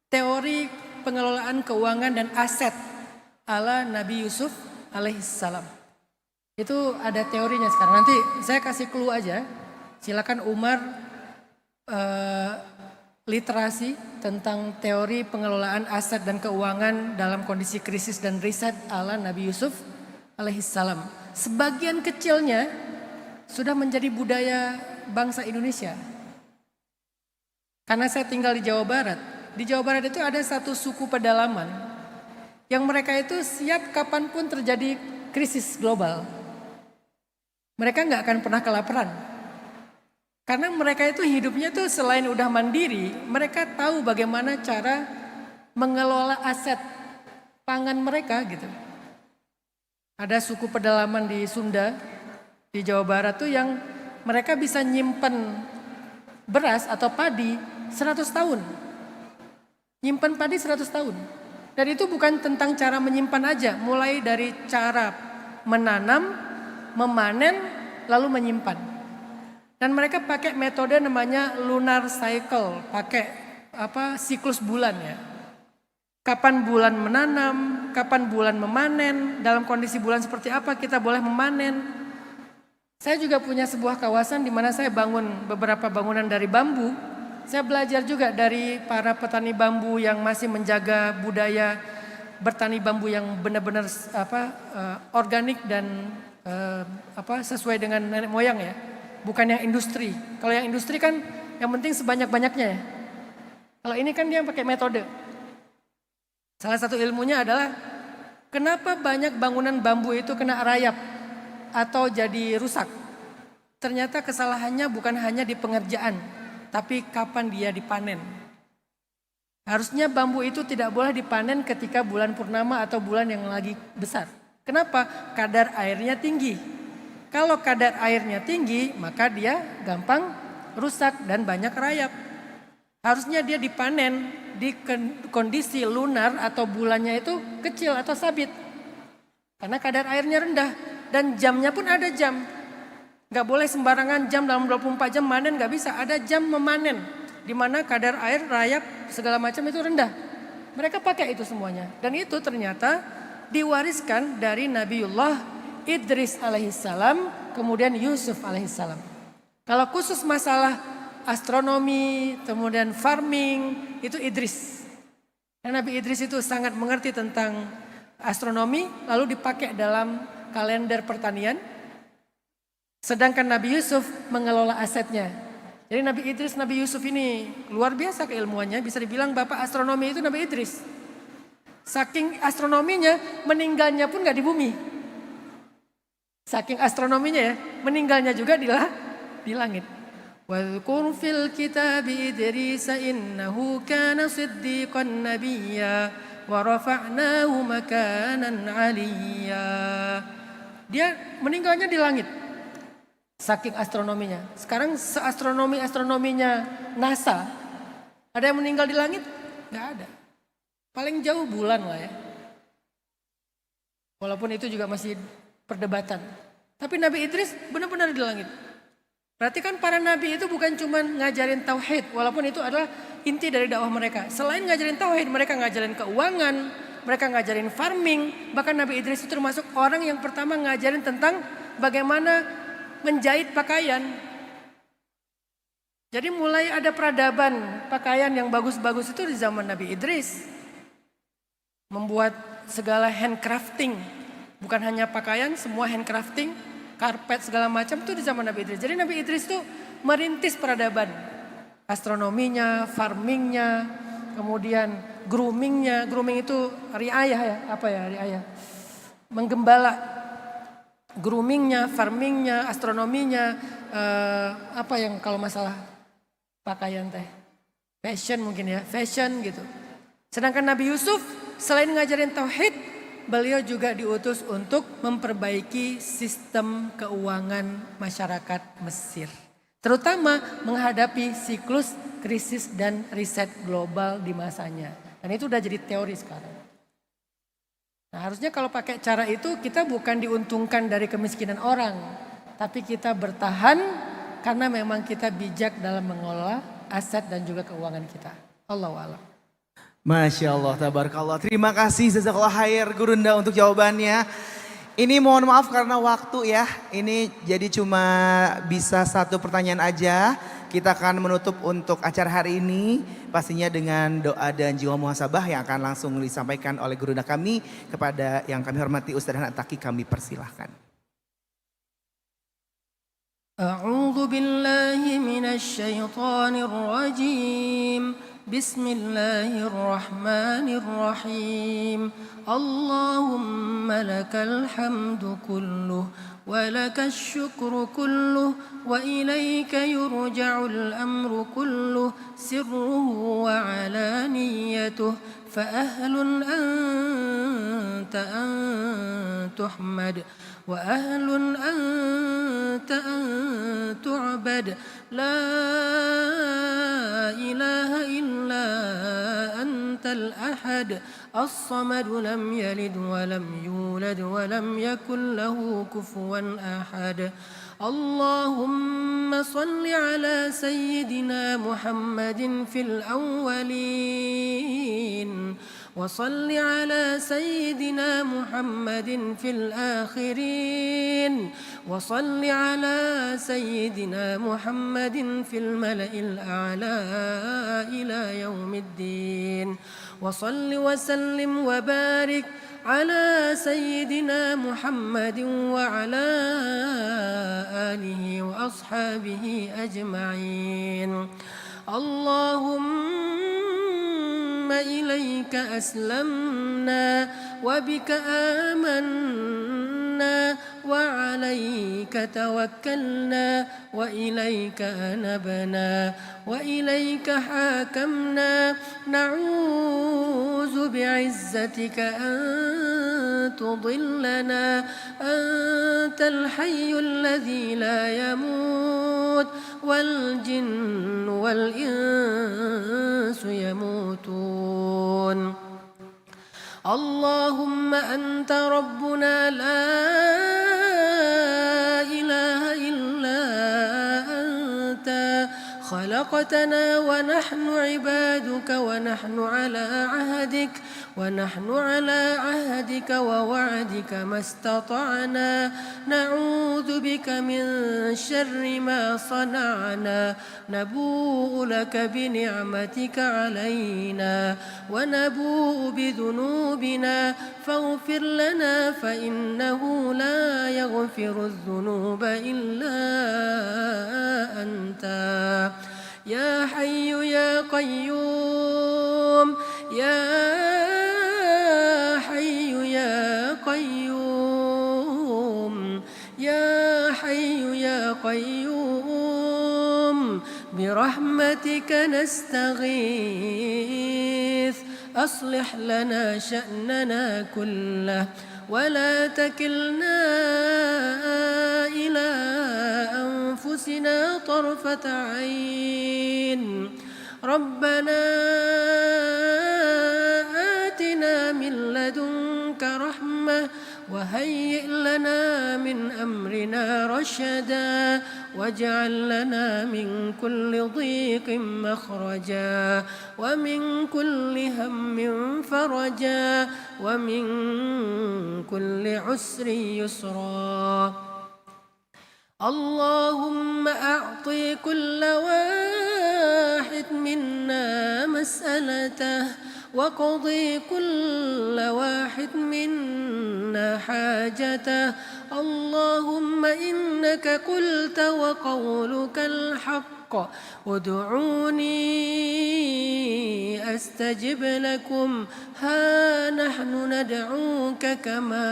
teori pengelolaan keuangan dan aset ala Nabi Yusuf alaihissalam. Itu ada teorinya sekarang. Nanti saya kasih clue aja. Silakan Umar literasi tentang teori pengelolaan aset dan keuangan dalam kondisi krisis dan riset ala Nabi Yusuf alaihissalam. Sebagian kecilnya sudah menjadi budaya bangsa Indonesia. Karena saya tinggal di Jawa Barat. Di Jawa Barat itu ada satu suku pedalaman yang mereka itu siap kapanpun terjadi krisis global. Mereka nggak akan pernah kelaparan. Karena mereka itu hidupnya tuh selain udah mandiri, mereka tahu bagaimana cara mengelola aset pangan mereka gitu. Ada suku pedalaman di Sunda, di Jawa Barat tuh yang mereka bisa nyimpen beras atau padi 100 tahun. Nyimpen padi 100 tahun. Dan itu bukan tentang cara menyimpan aja, mulai dari cara menanam, memanen, lalu menyimpan. Dan mereka pakai metode namanya lunar cycle, pakai siklus bulan ya. Kapan bulan menanam, kapan bulan memanen, dalam kondisi bulan seperti apa kita boleh memanen. Saya juga punya sebuah kawasan di mana saya bangun beberapa bangunan dari bambu. Saya belajar juga dari para petani bambu yang masih menjaga budaya bertani bambu yang benar-benar organik dan sesuai dengan nenek moyang ya. Bukan yang industri. Kalau yang industri kan yang penting sebanyak-banyaknya ya. Kalau ini kan dia pakai metode. Salah satu ilmunya adalah kenapa banyak bangunan bambu itu kena rayap atau jadi rusak. Ternyata kesalahannya bukan hanya di pengerjaan, tapi kapan dia dipanen. Harusnya bambu itu tidak boleh dipanen ketika bulan purnama atau bulan yang lagi besar. Kenapa? Kadar airnya tinggi. Kalau kadar airnya tinggi, maka dia gampang rusak dan banyak rayap. Harusnya dia dipanen di kondisi lunar atau bulannya itu kecil atau sabit. Karena kadar airnya rendah dan jamnya pun ada jam. Gak boleh sembarangan jam dalam 24 jam manen, gak bisa. Ada jam memanen di mana kadar air, rayap, segala macam itu rendah. Mereka pakai itu semuanya. Dan itu ternyata diwariskan dari Nabiullah Idris alaihissalam, kemudian Yusuf alaihissalam. Kalau khusus masalah astronomi, kemudian farming, itu Idris. Dan Nabi Idris itu sangat mengerti tentang astronomi, lalu dipakai dalam kalender pertanian. Sedangkan Nabi Yusuf mengelola asetnya. Jadi Nabi Idris, Nabi Yusuf ini luar biasa keilmuannya, bisa dibilang bapak astronomi itu Nabi Idris. Saking astronominya, meninggalnya pun gak di bumi. Saking astronominya ya, meninggalnya juga di langit. Wadhkur fil kitab Idris innahu kana siddiqan nabiyya wa rafa'nahu makanan 'aliyya. Dia meninggalnya di langit. Saking astronominya. Sekarang astronominya NASA. Ada yang meninggal di langit? Enggak ada. Paling jauh bulan lah ya. Walaupun itu juga masih perdebatan. Tapi Nabi Idris benar-benar di langit. Berarti kan para nabi itu bukan cuma ngajarin tauhid, walaupun itu adalah inti dari dakwah mereka. Selain ngajarin tauhid, mereka ngajarin keuangan, mereka ngajarin farming. Bahkan Nabi Idris itu termasuk orang yang pertama ngajarin tentang bagaimana menjahit pakaian. Jadi mulai ada peradaban pakaian yang bagus-bagus itu di zaman Nabi Idris. Membuat segala handcrafting, bukan hanya pakaian, semua handcrafting. Karpet segala macam itu di zaman Nabi Idris. Jadi Nabi Idris itu merintis peradaban. Astronominya, farmingnya, kemudian groomingnya. Grooming itu riayah ya, apa ya riayah? Menggembala. Groomingnya, farmingnya, astronominya, apa yang kalau masalah pakaian teh? Fashion mungkin ya, fashion gitu. Sedangkan Nabi Yusuf selain ngajarin tauhid, beliau juga diutus untuk memperbaiki sistem keuangan masyarakat Mesir. Terutama menghadapi siklus krisis dan riset global di masanya. Dan itu udah jadi teori sekarang. Nah harusnya kalau pakai cara itu kita bukan diuntungkan dari kemiskinan orang. Tapi kita bertahan karena memang kita bijak dalam mengelola aset dan juga keuangan kita. Allahu a'lam. Masya Allah, tabarakallah. Terima kasih jazakallah khair Gurunda untuk jawabannya. Ini mohon maaf karena waktu ya. Ini jadi cuma bisa satu pertanyaan aja. Kita akan menutup untuk acara hari ini. Pastinya dengan doa dan jiwa muhasabah yang akan langsung disampaikan oleh Gurunda kami. Kepada yang kami hormati Ustaz Hanat Taki kami persilahkan. A'udzu billahi minasy syaithanir rajim. بسم الله الرحمن الرحيم اللهم لك الحمد كله ولك الشكر كله وإليك يرجع الأمر كله سره وعلانيته فأهل أنت أن تحمد وأهل أنت أن تعبد لا إله إلا أنت الأحد الصمد لم يلد ولم يولد ولم يكن له كفوا أحد اللهم صل على سيدنا محمد في الأولين وصل على سيدنا محمد في الآخرين وصل على سيدنا محمد في الملأ الأعلى إلى يوم الدين وصل وسلم وبارك على سيدنا محمد وعلى آله وأصحابه أجمعين اللهم إليك أسلمنا وبك آمنا وعليك توكلنا وإليك أنبنا وإليك حاكمنا نعوذ بعزتك أن تضلنا، أنت الحي الذي لا يموت، والجن والإنس يموتون. اللهم أنت ربنا لا إله إلا أنت، خلقتنا ونحن عبادك، ونحن على عهدك ووعدك ما استطعنا، نعوذ بك من شر ما صنعنا، نبوء لك بنعمتك علينا ونبوء بذنوبنا، فاغفر لنا فإنه لا يغفر الذنوب إلا أنت. يا حي يا قيوم، يا حي يا قيوم، يا حي يا قيوم، برحمتك نستغيث، أصلح لنا شأننا كله، ولا تكلنا إلى أنفسنا طرفة عين. ربنا آتنا من لدنك رحمة، وهيئ لنا من أمرنا رشدا، واجعل لنا من كل ضيق مخرجا، ومن كل هم فرجا، ومن كل عسر يسرا. اللهم أعطي كل واحد منا مسألته، وقضي كل واحد منا حاجته. اللهم إنك قلت وقولك الحق، ادعوني أستجب لكم. ها نحن ندعوك كما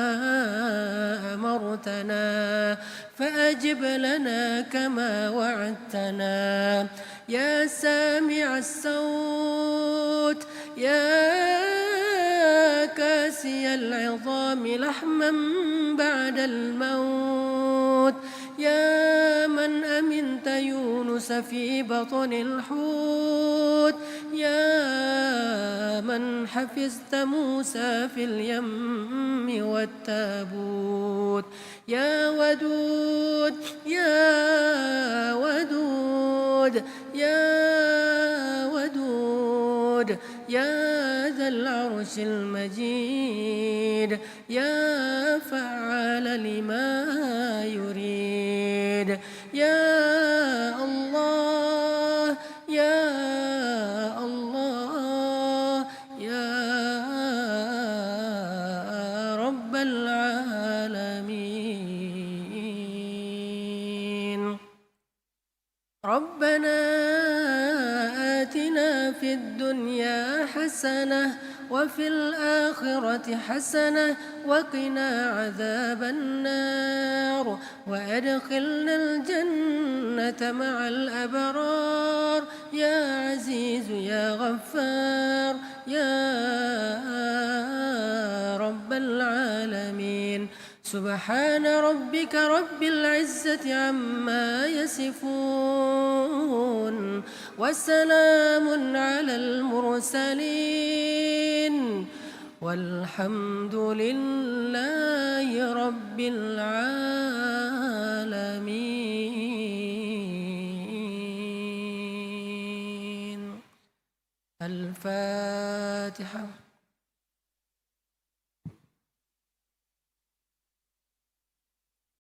أمرتنا، فأجب لنا كما وعدتنا. يا سامع الصوت، يا كاسي العظام لحما بعد الموت، يا من أمنت يونس في بطن الحوت، يا من حفظت موسى في اليم والتابوت. يا ودود يا ودود يا ودود، يا ذا العرش المجيد، يا فعال لما يريد. يا الله يا الله يا رب العالمين. ربنا آتنا في الدنيا حسنة، وفي الآخرة حسنة، وقنا عذاب النار، وأدخلنا الجنة مع الأبرار. يا عزيز يا غفار يا رب العالمين. سبحان ربك رب العزة عما يصفون، وسلام على المرسلين، والحمد لله رب العالمين. الفاتحة.